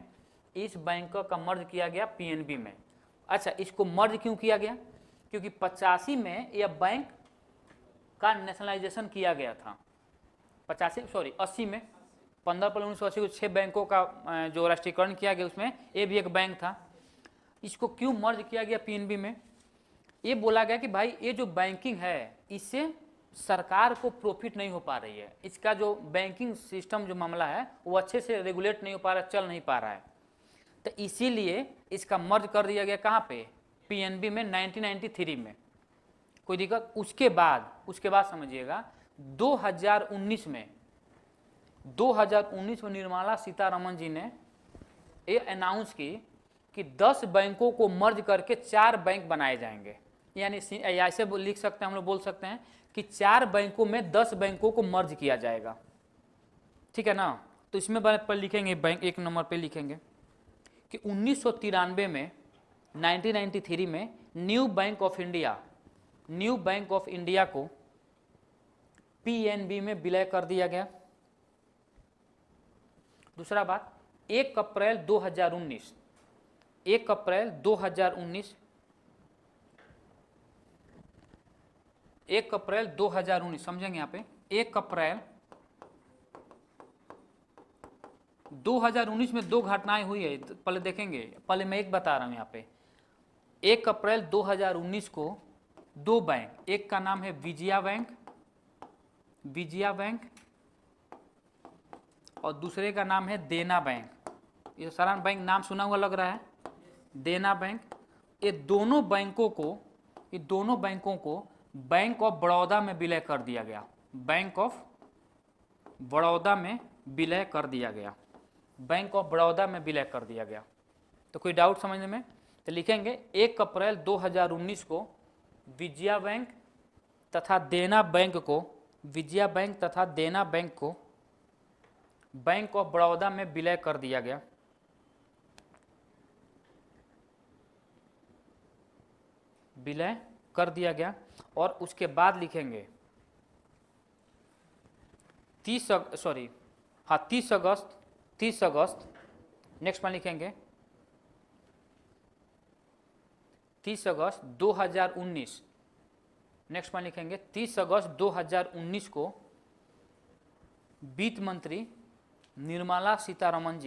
इस बैंक का मर्ज किया गया पीएनबी में। अच्छा, इसको मर्ज क्यों किया गया? क्योंकि 85 में यह बैंक का नेशनलाइजेशन किया गया था। 80 में 15 अप्रैल 1980 को 6 बैंकों का जो राष्ट्रीयकरण किया गया, उसमें ये भी एक बैंक था। इसको क्यों मर्ज किया गया पीएनबी में? ये बोला गया कि भाई ये जो बैंकिंग है, इससे सरकार को प्रॉफिट नहीं हो पा रही है, इसका जो बैंकिंग सिस्टम जो मामला है वो अच्छे से रेगुलेट नहीं हो पा रहा, चल नहीं पा रहा है। तो इसीलिए इसका मर्ज कर दिया गया कहाँ पे? पीएनबी में 1993 में। कोई दिक्कत? उसके बाद समझिएगा 2019 में निर्मला सीतारमण जी ने ये अनाउंस की कि 10 बैंकों को मर्ज करके 4 बैंक बनाए जाएंगे। यानी ऐसे लिख सकते हैं, हम लोग बोल सकते हैं कि 4 बैंकों में 10 बैंकों को मर्ज किया जाएगा, ठीक है ना। तो इसमें पर लिखेंगे बैंक, एक नंबर पे लिखेंगे कि 1993 में 1993 में न्यू बैंक ऑफ इंडिया को पीएनबी में विलय कर दिया गया। दूसरा बात, 1 अप्रैल 2019 समझेंगे यहाँ पे। 1 अप्रैल 2019 में 2 घटनाएं हुई है, पहले देखेंगे। पहले मैं एक बता रहा हूं यहाँ पे। 1 अप्रैल 2019 को 2 बैंक, एक का नाम है विजया बैंक और दूसरे का नाम है देना बैंक। ये सारा बैंक नाम सुना हुआ लग रहा है, देना बैंक। ये दोनों बैंकों को बैंक ऑफ बड़ौदा में विलय कर दिया गया। बैंक ऑफ बड़ौदा में विलय कर दिया गया। बैंक ऑफ बड़ौदा में विलय कर दिया गया। तो कोई डाउट समझने में? तो लिखेंगे 1 अप्रैल 2019 को विजया बैंक तथा देना बैंक को बैंक ऑफ बड़ौदा में विलय कर दिया गया। विलय कर दिया गया। और उसके बाद लिखेंगे 30 अगस्त नेक्स्ट में लिखेंगे 30 अगस्त 2019 नेक्स्ट में लिखेंगे 30 अगस्त 2019 को वित्त मंत्री निर्मला सीतारमण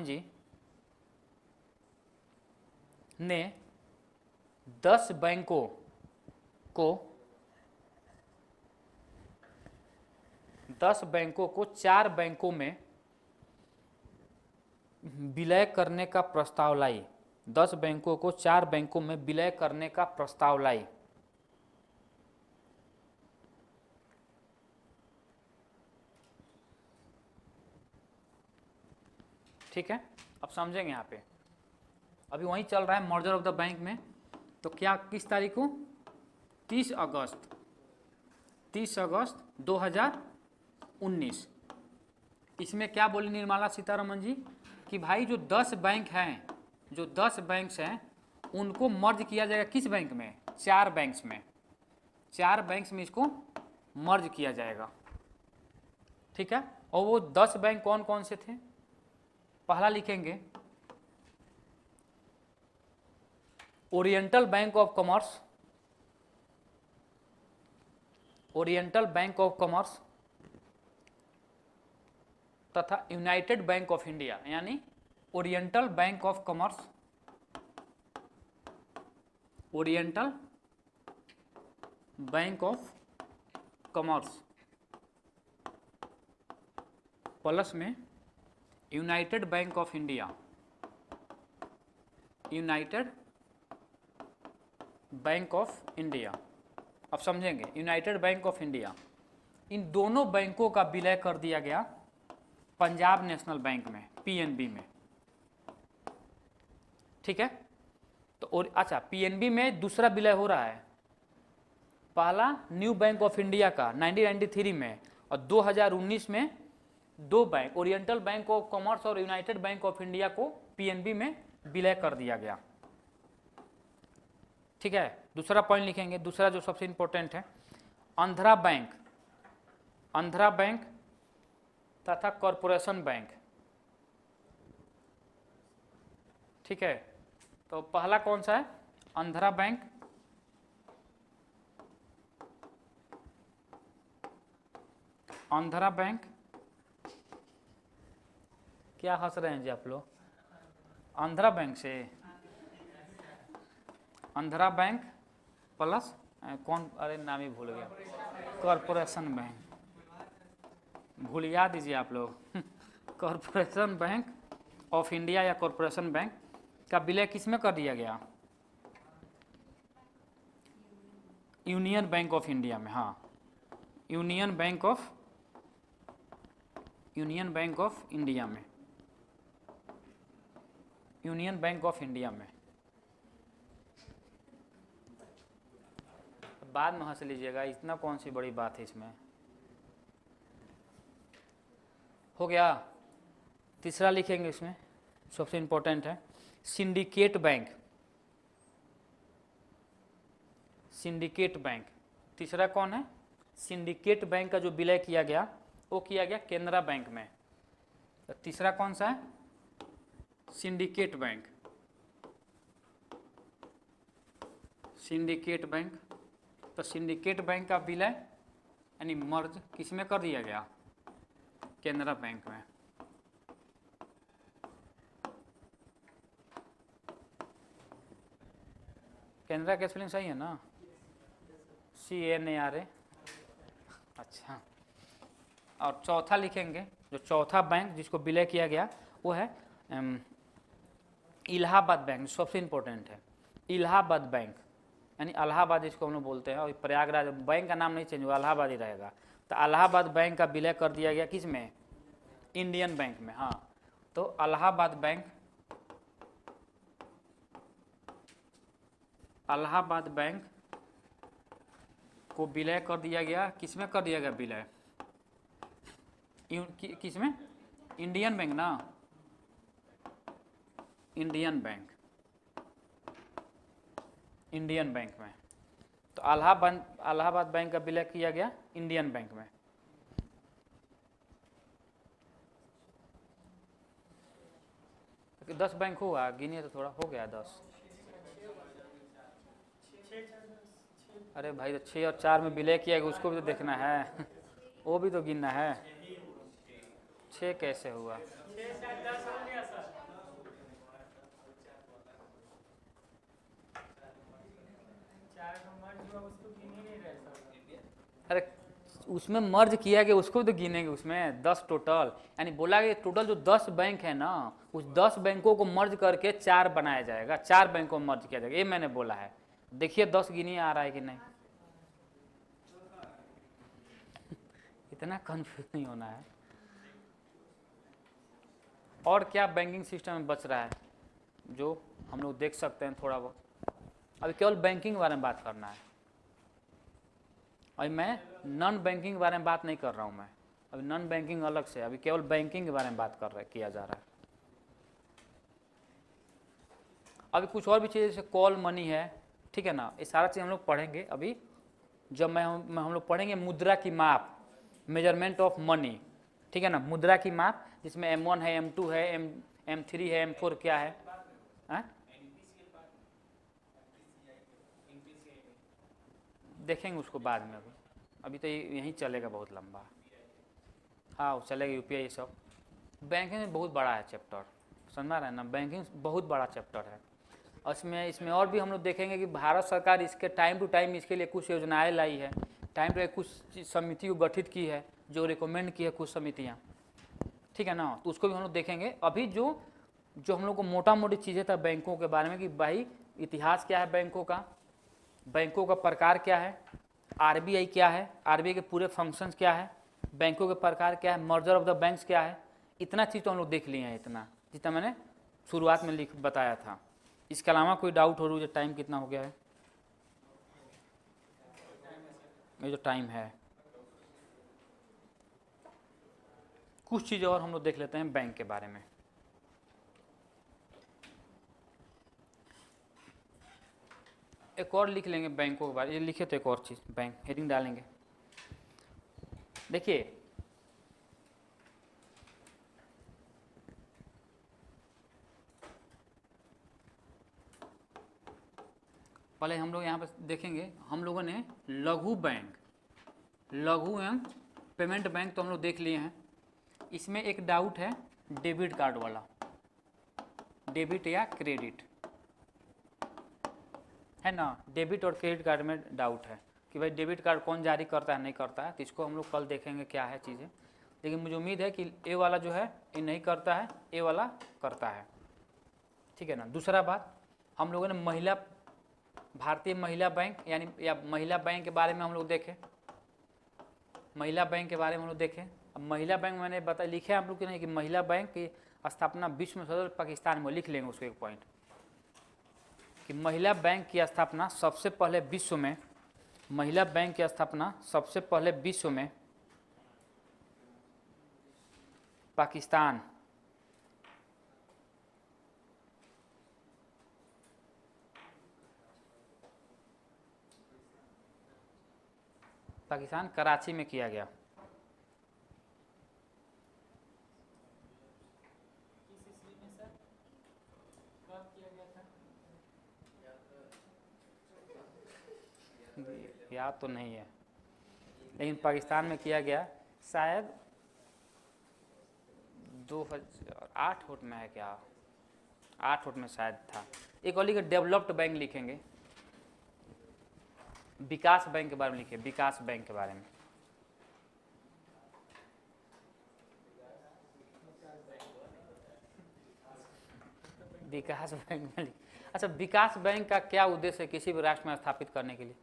जी ने 10 बैंकों को 4 बैंकों में विलय करने का प्रस्ताव लाई। 10 बैंकों को 4 बैंकों में विलय करने का प्रस्ताव लाई। ठीक है, अब समझेंगे यहाँ पे। अभी वहीं चल रहा है मर्जर ऑफ द बैंक में। तो क्या किस तारीख को? 30 अगस्त 2019। इसमें क्या बोली निर्मला सीतारमण जी कि भाई जो 10 बैंक हैं, जो 10 बैंक्स हैं, उनको मर्ज किया जाएगा किस बैंक में? 4 बैंक्स में। 4 बैंक्स में इसको मर्ज किया जाएगा, ठीक है। और वो 10 बैंक कौन कौन से थे? पहला लिखेंगे Oriental Bank of Commerce, Oriental Bank of Commerce तथा यूनाइटेड बैंक ऑफ इंडिया, यानी Oriental Bank of Commerce, Oriental Bank of Commerce plus में United Bank of India, United Bank of India. अब समझेंगे, यूनाइटेड बैंक ऑफ इंडिया, इन दोनों बैंकों का विलय कर दिया गया पंजाब नेशनल बैंक में, पीएनबी में। ठीक है, तो और अच्छा, पीएनबी में दूसरा विलय हो रहा है, पहला न्यू बैंक ऑफ इंडिया का 1993 में, और 2019 में दो bank, oriental Bank of commerce और यूनाइटेड बैंक ऑफ इंडिया को पीएनबी में विलय कर दिया गया। ठीक है, दूसरा पॉइंट लिखेंगे, दूसरा जो सबसे इंपॉर्टेंट है, आंध्रा बैंक, आंध्रा बैंक तथा कॉरपोरेशन बैंक। ठीक है, तो पहला कौन सा है, आंध्रा बैंक, आंध्रा बैंक, क्या हंस रहे हैं जी आप लोग, आंध्रा बैंक से, आंध्रा बैंक प्लस कौन, अरे नाम ही भूल गया, कॉरपोरेशन बैंक, भूलिया दीजिए आप लोग कॉरपोरेशन बैंक ऑफ इंडिया या कॉरपोरेशन बैंक का विलय किस में कर दिया गया, यूनियन बैंक ऑफ इंडिया में। हाँ, यूनियन बैंक ऑफ इंडिया में, यूनियन बैंक ऑफ इंडिया में। बाद में हंस लीजिएगा, इतना कौन सी बड़ी बात है इसमें। हो गया, तीसरा लिखेंगे इसमें, सबसे इंपॉर्टेंट है सिंडिकेट बैंक, सिंडिकेट बैंक। तीसरा कौन है, सिंडिकेट बैंक का जो विलय किया गया वो किया गया केनरा बैंक में। तो तीसरा कौन सा है, सिंडिकेट बैंक, सिंडिकेट बैंक। तो सिंडिकेट बैंक का विलय यानी मर्ज किस में कर दिया गया, केनरा बैंक में। केनरा का स्पेलिंग सही है ना, CNARA। अच्छा, और चौथा लिखेंगे, जो चौथा बैंक जिसको विलय किया गया वो है इलाहाबाद बैंक, सबसे इंपॉर्टेंट है इलाहाबाद बैंक, यानी इलाहाबाद जिसको हम लोग बोलते हैं, और प्रयागराज बैंक का नाम नहीं चेंज हुआ, इलाहाबाद ही रहेगा। तो इलाहाबाद बैंक का विलय कर दिया गया किस में, इंडियन बैंक में। हाँ, तो इलाहाबाद बैंक, इलाहाबाद बैंक को विलय कर दिया गया, किस में कर दिया गया विलय, किस में, इंडियन बैंक ना, इंडियन बैंक, इंडियन बैंक में। तो इलाहाबाद बैंक का विलय किया गया इंडियन बैंक में। तो 10 बैंक हुआ, गिनिए तो थोड़ा, हो गया 10। अरे भाई, तो 6 और 4 में विलय किया गया, उसको भी तो देखना है वो भी तो गिनना है। 6 कैसे हुआ, अरे उसमें मर्ज किया गया, उसको भी तो गिनेंगे, उसमें 10 टोटल, यानी बोला कि टोटल जो 10 बैंक है ना, उस 10 बैंकों को मर्ज करके 4 बनाया जाएगा, 4 बैंकों को मर्ज किया जाएगा, ये मैंने बोला है। देखिए 10 गिनिए आ रहा है कि नहीं इतना कंफ्यूज नहीं होना है। और क्या बैंकिंग सिस्टम में बच रहा है जो हम लोग देख सकते हैं थोड़ा बहुत। अभी केवल बैंकिंग के बारे में बात करना है, अभी मैं नॉन बैंकिंग के बारे में बात नहीं कर रहा हूँ। मैं अभी नॉन बैंकिंग अलग से, अभी केवल बैंकिंग के बारे में बात किया जा रहा है। अभी कुछ और भी चीज़ें जैसे कॉल मनी है, ठीक है ना, ये सारा चीज़ हम लोग पढ़ेंगे अभी जब हम लोग पढ़ेंगे मुद्रा की माप, मेजरमेंट ऑफ मनी, ठीक है ना, मुद्रा की माप, जिसमें M1 है, M2 है, M3 है, M4 क्या है, देखेंगे उसको बाद में, अभी अभी तो यहीं चलेगा बहुत लंबा। हाँ वो चलेगा, यूपीआई ये सब। बैंकिंग में बहुत बड़ा है चैप्टर, समझा रहे हैं ना, बैंकिंग बहुत बड़ा चैप्टर है। और इसमें और भी हम लोग देखेंगे कि भारत सरकार इसके टाइम टू टाइम इसके लिए कुछ योजनाएं लाई है, टाइम टू टाइम कुछ समिति को गठित की है, जो रिकमेंड की है कुछ समितियाँ, ठीक है ना, तो उसको भी हम लोग देखेंगे। अभी जो जो हम लोग को मोटा मोटी चीज़ें था बैंकों के बारे में कि भाई इतिहास क्या है बैंकों का प्रकार क्या है, आरबीआई क्या है, आरबीआई के पूरे फंक्शंस क्या है, बैंकों के प्रकार क्या है, मर्जर ऑफ द बैंक्स क्या है, इतना चीज़ तो हम लोग देख लिए हैं, इतना जितना मैंने शुरुआत में बताया था। इसके अलावा कोई डाउट हो रही है? टाइम कितना हो गया है? ये जो टाइम है, कुछ चीज़ें और हम लोग देख लेते हैं बैंक के बारे में। एक और लिख लेंगे बैंकों के बारे में, ये लिखे तो एक और चीज़, बैंक हेडिंग डालेंगे। देखिए पहले हम लोग यहाँ पर देखेंगे, हम लोगों ने लघु बैंक, लघु एवं पेमेंट बैंक तो हम लोग देख लिए हैं। इसमें एक डाउट है डेबिट कार्ड वाला, डेबिट या क्रेडिट, है ना, डेबिट और क्रेडिट कार्ड में डाउट है कि भाई डेबिट कार्ड कौन जारी करता है नहीं करता है, तो इसको हम लोग कल देखेंगे क्या है चीज़ें। लेकिन मुझे उम्मीद है कि ए वाला जो है ये नहीं करता है, ए वाला करता है, ठीक है ना। दूसरा बात, हम लोगों ने महिला, भारतीय महिला बैंक यानी या महिला बैंक के बारे में हम लोग देखें, महिला बैंक के बारे में हम लोग देखें। अब महिला बैंक मैंने बता लिखे आप लोग कि नहीं कि महिला बैंक की स्थापना विश्व में सदर पाकिस्तान में, लिख लेंगे उसको एक पॉइंट कि महिला बैंक की स्थापना सबसे पहले विश्व में, महिला बैंक की स्थापना सबसे पहले विश्व में पाकिस्तान, पाकिस्तान कराची में किया गया। याद तो नहीं है, लेकिन पाकिस्तान में किया गया, शायद 2008 होट में है क्या, 8 होट में शायद था। एक और लिखे डेवलप्ड बैंक लिखेंगे, विकास बैंक के बारे में लिखिए, विकास बैंक के बारे में। विकास बैंक में अच्छा, विकास बैंक का क्या उद्देश्य है किसी भी राष्ट्र में स्थापित करने के लिए?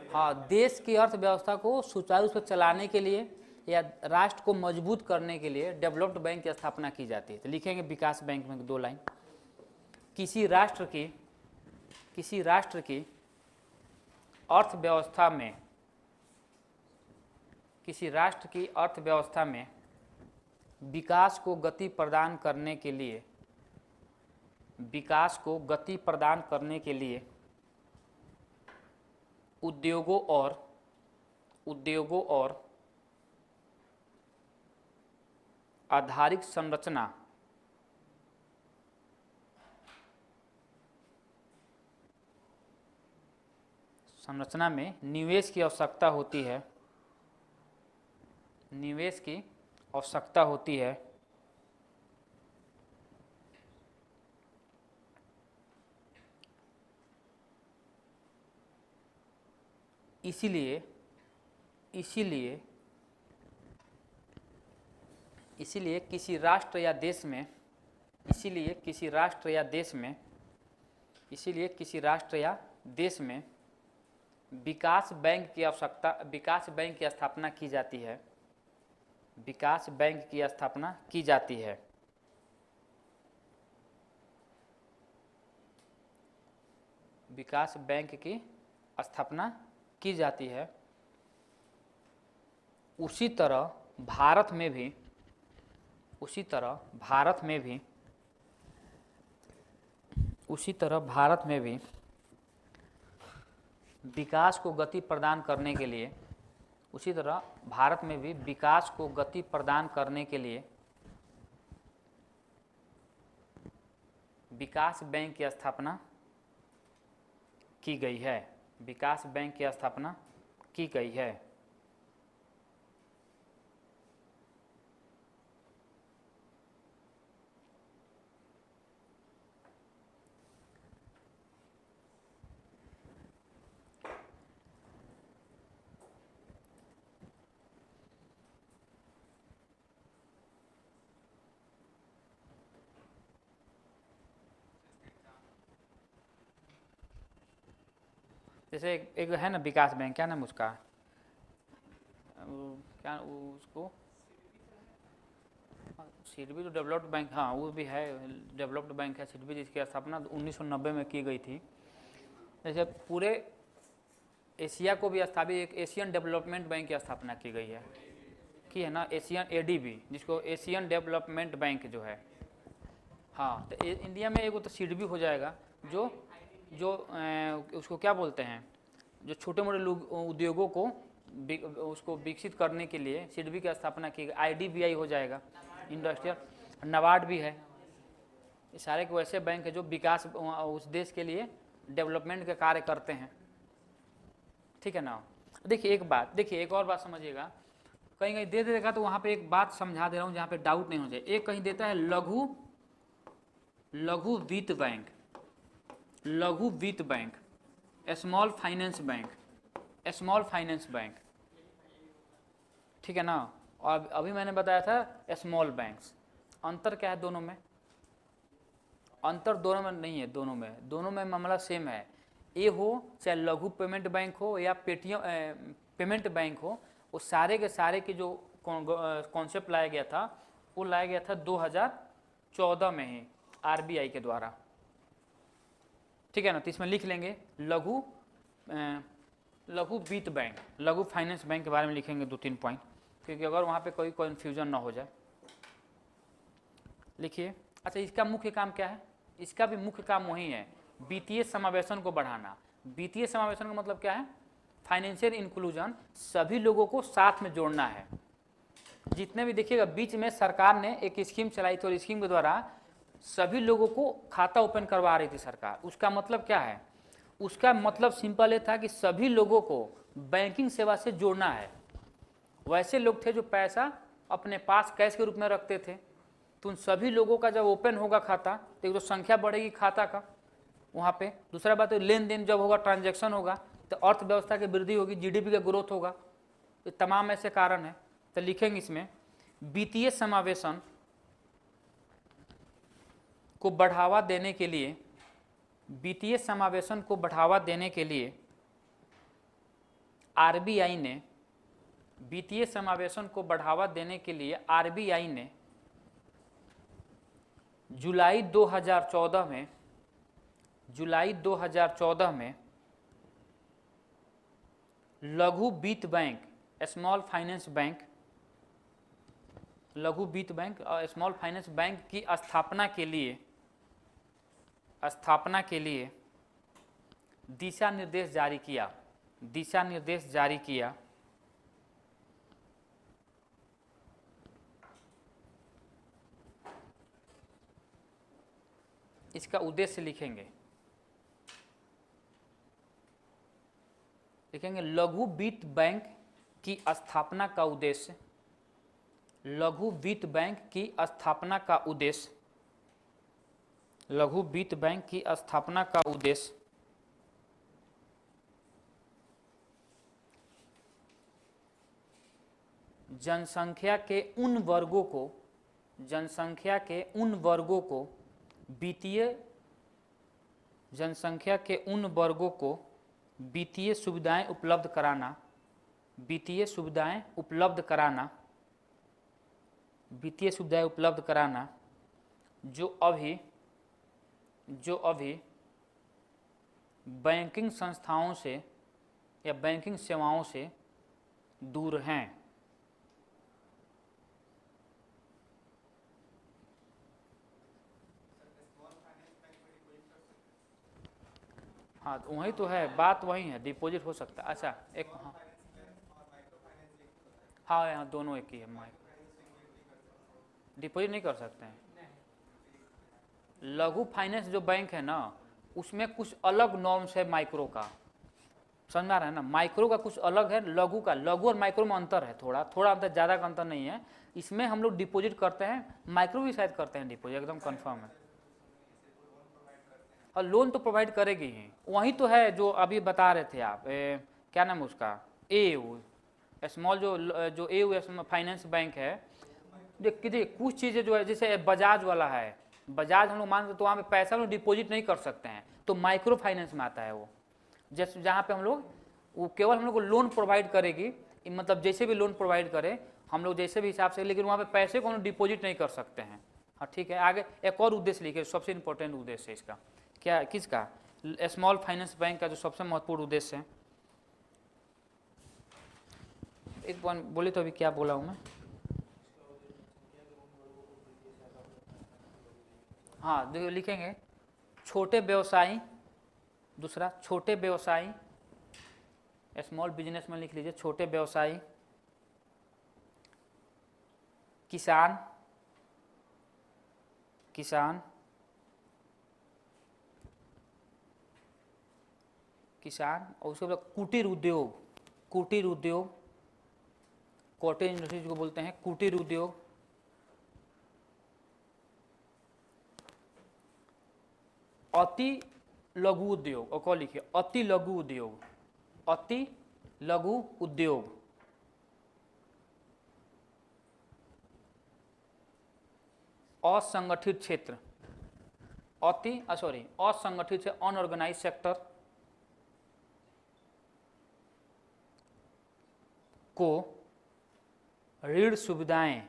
हाँ, देश की अर्थव्यवस्था को सुचारू रूप से चलाने के लिए या राष्ट्र को मजबूत करने के लिए डेवलप्ड बैंक की स्थापना की जाती है। तो लिखेंगे विकास बैंक में 2 लाइन, किसी राष्ट्र की अर्थव्यवस्था में, किसी राष्ट्र की अर्थव्यवस्था में विकास को गति प्रदान करने के लिए, विकास को गति प्रदान करने के लिए उद्योगों और आधारिक संरचना में निवेश की आवश्यकता होती है, निवेश की आवश्यकता होती है। इसीलिए किसी राष्ट्र या देश में, विकास बैंक की स्थापना की जाती है, विकास बैंक की स्थापना की जाती है। विकास बैंक की स्थापना की जाती है। उसी तरह भारत में भी विकास को गति प्रदान करने के लिए, विकास बैंक की स्थापना की गई है। विकास बैंक की स्थापना की गई है। जैसे एक है ना विकास बैंक, क्या नाम उसका, क्या उसको, सिडबी तो डेवलप्ड बैंक, हाँ वो भी है, डेवलप्ड बैंक है सिडबी, जिसकी स्थापना 1990 में की गई थी। जैसे पूरे एशिया को भी स्थापित एक एशियन डेवलपमेंट बैंक की स्थापना की गई है ना, एशियन एडीबी, जिसको एशियन डेवलपमेंट बैंक जो है। हाँ तो इंडिया में एगो तो सिडबी हो जाएगा, जो जो उसको क्या बोलते हैं, जो छोटे मोटे उद्योगों को उसको विकसित करने के लिए सिडबी की स्थापना की गई। आईडीबीआई हो जाएगा, इंडस्ट्रियल। नाबार्ड भी है। ये सारे के वैसे बैंक है जो विकास उस देश के लिए डेवलपमेंट के कार्य करते हैं, ठीक है ना। देखिए एक बात, देखिए एक और बात समझिएगा, कहीं कहीं दे देगा तो वहाँ पे एक बात समझा दे रहा हूँ जहाँ पे डाउट नहीं हो जाए। एक कहीं देता है लघु वित्त बैंक, लघु वित्त bank, small finance bank, small finance bank, ठीक है ना। और अभी मैंने बताया था स्मॉल बैंक्स। अंतर क्या है दोनों में? अंतर दोनों में नहीं है, दोनों में मामला सेम है। ये हो चाहे लघु पेमेंट बैंक हो या पेटीएम पेमेंट बैंक हो, वो सारे के सारे की जो कॉन्सेप्ट लाया गया था वो लाया गया था 2014 में ही आरबीआई के द्वारा, ठीक है ना। तो इसमें लिख लेंगे लघु वित्त बैंक, लघु फाइनेंस बैंक के बारे में लिखेंगे 2-3 पॉइंट, क्योंकि अगर वहाँ पे कोई कन्फ्यूजन ना हो जाए। लिखिए। अच्छा, इसका मुख्य काम क्या है? इसका भी मुख्य काम वही है, वित्तीय समावेशन को बढ़ाना। वित्तीय समावेशन का मतलब क्या है? फाइनेंशियल इंक्लूजन, सभी लोगों को साथ में जोड़ना है। जितने भी देखिएगा बीच में सरकार ने एक स्कीम चलाई थी और स्कीम के द्वारा सभी लोगों को खाता ओपन करवा रही थी सरकार। उसका मतलब क्या है? उसका मतलब सिंपल ये था कि सभी लोगों को बैंकिंग सेवा से जोड़ना है। वैसे लोग थे जो पैसा अपने पास कैश के रूप में रखते थे, तो उन सभी लोगों का जब ओपन होगा खाता तो एक तो संख्या बढ़ेगी खाता का वहाँ पे। दूसरा बात है लेन देन जब होगा, ट्रांजैक्शन होगा, तो अर्थव्यवस्था की वृद्धि होगी, जीडीपी का ग्रोथ होगा। तो तमाम ऐसे कारण है। तो लिखेंगे इसमें वित्तीय समावेशन को बढ़ावा देने के लिए, वित्तीय समावेशन को बढ़ावा देने के लिए आरबीआई ने, वित्तीय समावेशन को बढ़ावा देने के लिए आरबीआई ने जुलाई 2014 में लघु वित्त बैंक, स्मॉल फाइनेंस बैंक, लघु वित्त बैंक और स्मॉल फाइनेंस बैंक की स्थापना के लिए दिशा निर्देश जारी किया। इसका उद्देश्य लिखेंगे लघु वित्त बैंक की स्थापना का उद्देश्य, लघु वित्त बैंक की स्थापना का उद्देश्य, लघु वित्त बैंक की स्थापना का उद्देश्य जनसंख्या के उन वर्गों को वित्तीय सुविधाएं उपलब्ध कराना जो अभी बैंकिंग संस्थाओं से या बैंकिंग सेवाओं से दूर हैं। हाँ तो वही तो है, बात वही है, डिपॉजिट हो सकता है। अच्छा एक हाँ यहाँ दोनों एक ही है, डिपॉजिट नहीं कर सकते हैं। लघु फाइनेंस जो बैंक है ना, उसमें कुछ अलग नॉर्म्स है माइक्रो का। समझ में आ रहा है ना। माइक्रो का कुछ अलग है, लघु का, लघु और माइक्रो में अंतर है, थोड़ा थोड़ा अंतर, ज़्यादा का अंतर नहीं है। इसमें हम लोग डिपॉजिट करते हैं, माइक्रो भी शायद करते हैं डिपॉजिट, एकदम कंफर्म है। और लोन तो प्रोवाइड करेगी ही, वही तो है जो अभी बता रहे थे आप, क्या नाम है उसका, ए स्मॉल, जो ए फाइनेंस बैंक है। देखिए कुछ चीज़ें जो है, जैसे बजाज वाला है, बजाज हम लोग मान तो वहाँ पे पैसा हम लोग डिपॉजिट नहीं कर सकते हैं, तो माइक्रो फाइनेंस में आता है वो। जैसे जहाँ पे हम लोग, वो केवल हम लोग को लोन प्रोवाइड करेगी, मतलब जैसे भी लोन प्रोवाइड करे हम लोग जैसे भी हिसाब से, लेकिन वहाँ पे पैसे को हम लोग डिपॉजिट नहीं कर सकते हैं। हाँ ठीक है, आगे एक और उद्देश्य लिखे, सबसे इंपॉर्टेंट उद्देश्य है इसका, क्या किसका, स्मॉल फाइनेंस बैंक का जो सबसे महत्वपूर्ण उद्देश्य है। एक पॉइंट बोले तो अभी क्या बोला हूँ मैं, हाँ देखिए लिखेंगे, छोटे व्यवसायी, दूसरा छोटे व्यवसायी, स्मॉल बिजनेस में लिख लीजिए, छोटे व्यवसायी, किसान, किसान, किसान, और उसके बाद कुटीर उद्योग, कुटीर उद्योग, कॉटेज इंडस्ट्री को बोलते हैं, कुटीर उद्योग, अति लघु उद्योग, और कौन लिखिए, अति लघु उद्योग, अति लघु उद्योग, असंगठित क्षेत्र, असंगठित से अनऑर्गेनाइज सेक्टर को ऋण सुविधाएं,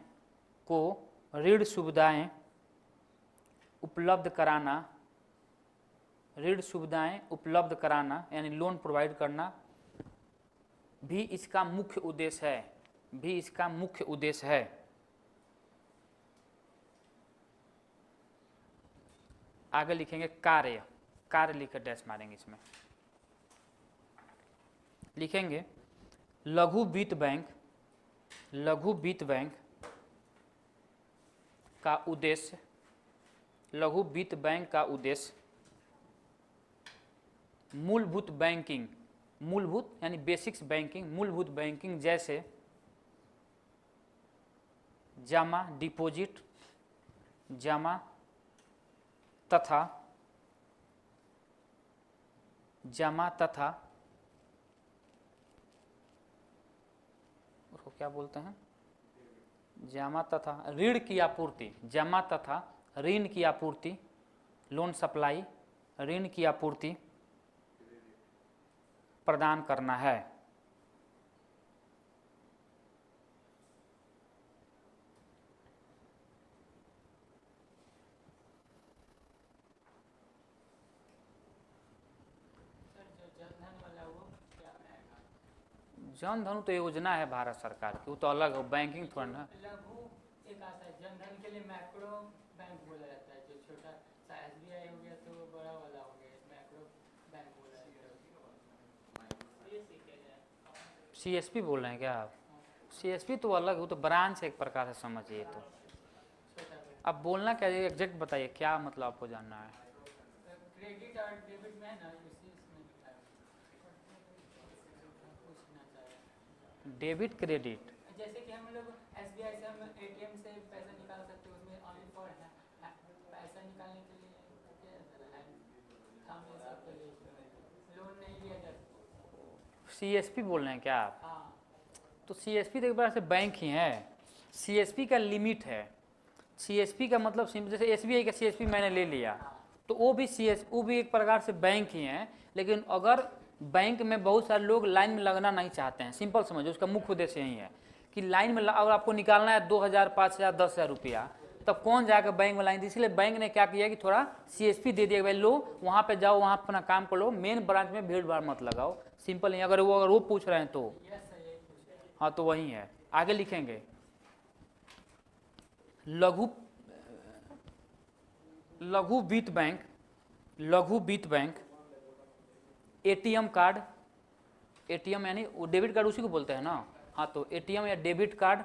को ऋण सुविधाएं उपलब्ध कराना, ऋण सुविधाएं उपलब्ध कराना यानी लोन प्रोवाइड करना भी इसका मुख्य उद्देश्य है, भी इसका मुख्य उद्देश्य है। आगे लिखेंगे कार्य, कार्य लिखकर डैश मारेंगे, इसमें लिखेंगे लघु वित्त बैंक, लघु वित्त बैंक का उद्देश्य, लघु वित्त बैंक का उद्देश्य मूलभूत बैंकिंग, मूलभूत यानी बेसिक्स बैंकिंग, मूलभूत बैंकिंग जैसे जमा डिपॉजिट, जमा तथा, जमा तथा, उसको क्या बोलते हैं, जमा तथा ऋण की आपूर्ति, जमा तथा ऋण की आपूर्ति, लोन सप्लाई, ऋण की आपूर्ति प्रदान करना है। जन धन तो योजना है भारत सरकार की, वो तो अलग है, बैंकिंग थोड़ा ना। लघु एक आता है, जन धन के लिए मैक्रो बैंक बोला जाता है, जो छोटा सा एसबीआई हो गया तो बड़ा वाला हो गया, मैक्रो बैंक बोला जाता है। सीएसपी बोल रहे हैं क्या आप? सीएसपी तो अलग है, वो तो ब्रांच है एक प्रकार से, समझिए। तो अब बोलना क्या है, एग्जैक्ट बताइए क्या मतलब आपको जानना है। क्रेडिट और डेबिट में है ना, इसी इसमें लिखा है, पूछना चाह रहा है। डेबिट क्रेडिट, जैसे कि हम लोग एसबीआई से हम एटीएम से पैसा निकाल सकते हैं, उसमें ऑनली फॉर पैसा निकालने के लिए हम ये सब के लिए लोन नहीं लिया जाता। सीएसपी बोल रहे हैं क्या आप? हाँ, तो सीएसपी तो एक बार से बैंक ही है, सीएसपी का लिमिट है। सीएसपी का मतलब जैसे एसबीआई का सीएसपी मैंने ले लिया, तो वो भी एक प्रकार से बैंक ही है, लेकिन अगर बैंक में बहुत सारे लोग लाइन में लगना नहीं चाहते हैं, सिंपल समझो, उसका मुख्य उद्देश्य यही है कि लाइन में अगर आपको निकालना है 2000, 5000, 10,000 रुपया, तब कौन जाकर बैंक में लाइन दी, इसलिए बैंक ने क्या किया कि थोड़ा सीएसपी दे दिया, भाई लो वहाँ पे जाओ, वहाँ अपना काम करो, मेन ब्रांच में भीड़ भाड़ मत लगाओ, सिंपल नहीं। अगर वो पूछ रहे हैं तो हाँ, तो वही है। आगे लिखेंगे लघु वित्त बैंक, लघु वित्त बैंक एटीएम कार्ड, एटीएम यानी वो डेबिट कार्ड उसी को बोलते हैं ना, हाँ, तो एटीएम या डेबिट कार्ड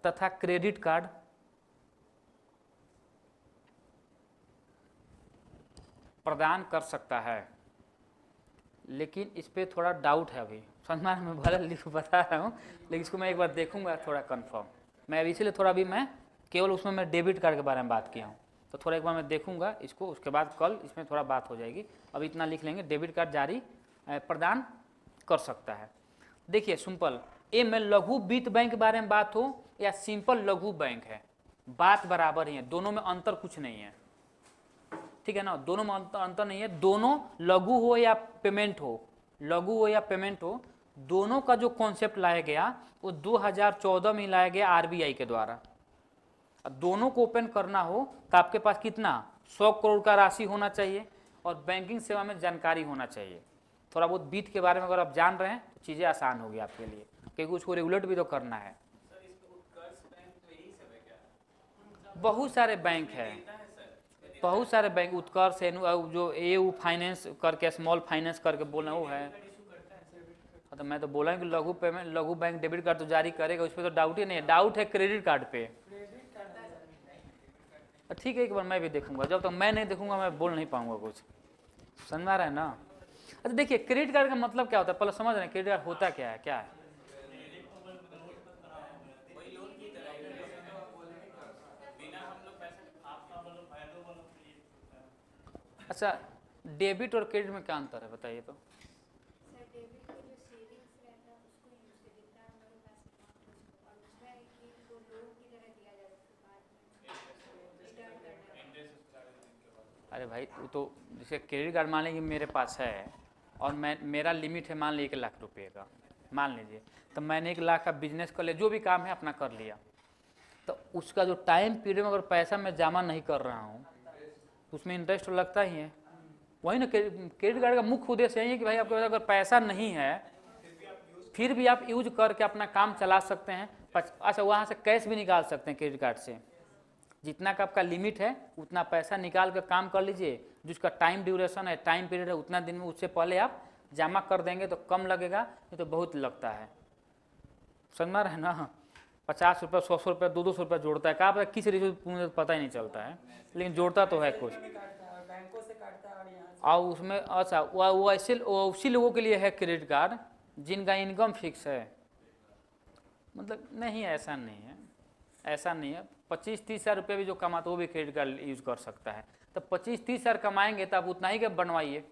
तथा क्रेडिट कार्ड प्रदान कर सकता है, लेकिन इस पर थोड़ा डाउट है अभी। समझ में मैं भले लिख बता रहा हूँ, लेकिन इसको मैं एक बार देखूंगा थोड़ा कंफर्म। मैं इसीलिए थोड़ा अभी मैं केवल उसमें मैं डेबिट कार्ड के बारे में बात किया हूँ, तो थोड़ा एक बार मैं देखूंगा इसको, उसके बाद कल इसमें थोड़ा बात हो जाएगी। अभी इतना लिख लेंगे, डेबिट कार्ड जारी प्रदान कर सकता है। देखिए सिंपल, ए में लघु वित्त बैंक के बारे में बात हो या सिंपल लघु बैंक है, बात बराबर ही है, दोनों में अंतर कुछ नहीं है, ठीक है ना, दोनों में अंतर नहीं है। दोनों लघु हो या पेमेंट हो, लघु हो या पेमेंट हो, दोनों का जो कॉन्सेप्ट लाया गया वो 2014 में लाया गया आरबीआई के द्वारा। दोनों को ओपन करना हो तो आपके पास कितना 100 करोड़ का राशि होना चाहिए और बैंकिंग सेवा में जानकारी होना चाहिए। थोड़ा बहुत वित्त के बारे में अगर आप जान रहे हैं तो चीज़ें आसान होगी आपके लिए, क्योंकि उसको रेगुलेट भी तो करना है। बहुत सारे बैंक है, बहुत सारे बैंक, उत्कर्ष है, जो एयू फाइनेंस करके स्मॉल फाइनेंस करके बोलना वो है। तो मैं तो बोला कि लघु पेमेंट, लघु बैंक डेबिट कार्ड तो जारी करेगा, उस पर तो डाउट ही नहीं है। डाउट है क्रेडिट कार्ड पे, ठीक है एक बार मैं भी देखूंगा, जब तक मैं नहीं देखूंगा मैं बोल नहीं पाऊंगा कुछ, समझ में आ रहा है ना। अच्छा देखिए क्रेडिट कार्ड का मतलब क्या होता है, पहले समझ रहे हैं क्रेडिट कार्ड होता क्या है, क्या है। अच्छा डेबिट और क्रेडिट में क्या अंतर है बताइए तो। अरे भाई वो तो जैसे क्रेडिट कार्ड मान लीजिए मेरे पास है और मेरा लिमिट है मान लीजिए 1 लाख रुपये का, मान लीजिए, तो मैंने 1 लाख का बिजनेस कर लिया, जो भी काम है अपना कर लिया, तो उसका जो टाइम पीरियड में अगर पैसा मैं जमा नहीं कर रहा हूँ तो उसमें इंटरेस्ट तो लगता ही है। वही ना क्रेडिट कार्ड का मुख्य उद्देश्य यही है कि भाई आपके पास अगर पैसा नहीं है फिर भी आप यूज करके अपना काम चला सकते हैं। अच्छा वहाँ से कैश भी निकाल सकते हैं क्रेडिट कार्ड से, जितना का आपका लिमिट है उतना पैसा निकाल कर काम कर लीजिए, जिसका टाइम ड्यूरेशन है, टाइम पीरियड है उतना दिन में, उससे पहले आप जमा कर देंगे तो कम लगेगा, नहीं तो बहुत लगता है। समझ में है ना, 50 रुपये 100 रुपये 200 रुपये जोड़ता है, कहाँ किस रीजन पूरे पता ही नहीं चलता है, लेकिन जोड़ता तो है कुछ। और उसमें अच्छा वो ऐसे उसी लोगों के लिए है क्रेडिट कार्ड जिनका इनकम फिक्स है, मतलब नहीं ऐसा नहीं है, ऐसा नहीं है। 25-30 हज़ार रुपये भी जो कमाता वो भी क्रेडिट कार्ड यूज़ कर सकता है। तो 25-30 हज़ार कमाएंगे तो आप उतना ही का बनवाइए।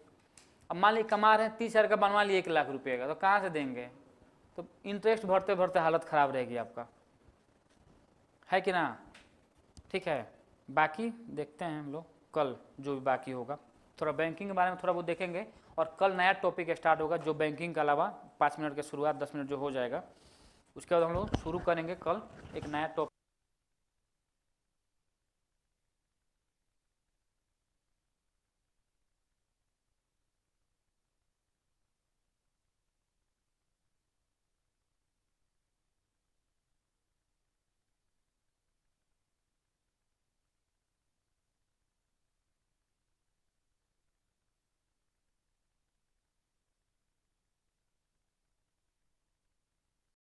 अब मान लीजिए कमा रहे हैं 30 हज़ार का, बनवा लिए 1 लाख रुपये का, तो कहाँ से देंगे, तो इंटरेस्ट भरते भरते हालत ख़राब रहेगी आपका, है कि ना। ठीक है, बाकी देखते हैं हम लोग कल जो भी बाकी होगा, थोड़ा बैंकिंग के बारे में थोड़ा बहुत देखेंगे, और कल नया टॉपिक स्टार्ट होगा जो बैंकिंग के अलावा 5 मिनट के शुरुआत 10 मिनट जो हो जाएगा, उसके बाद हम लोग शुरू करेंगे कल एक नया टॉपिक।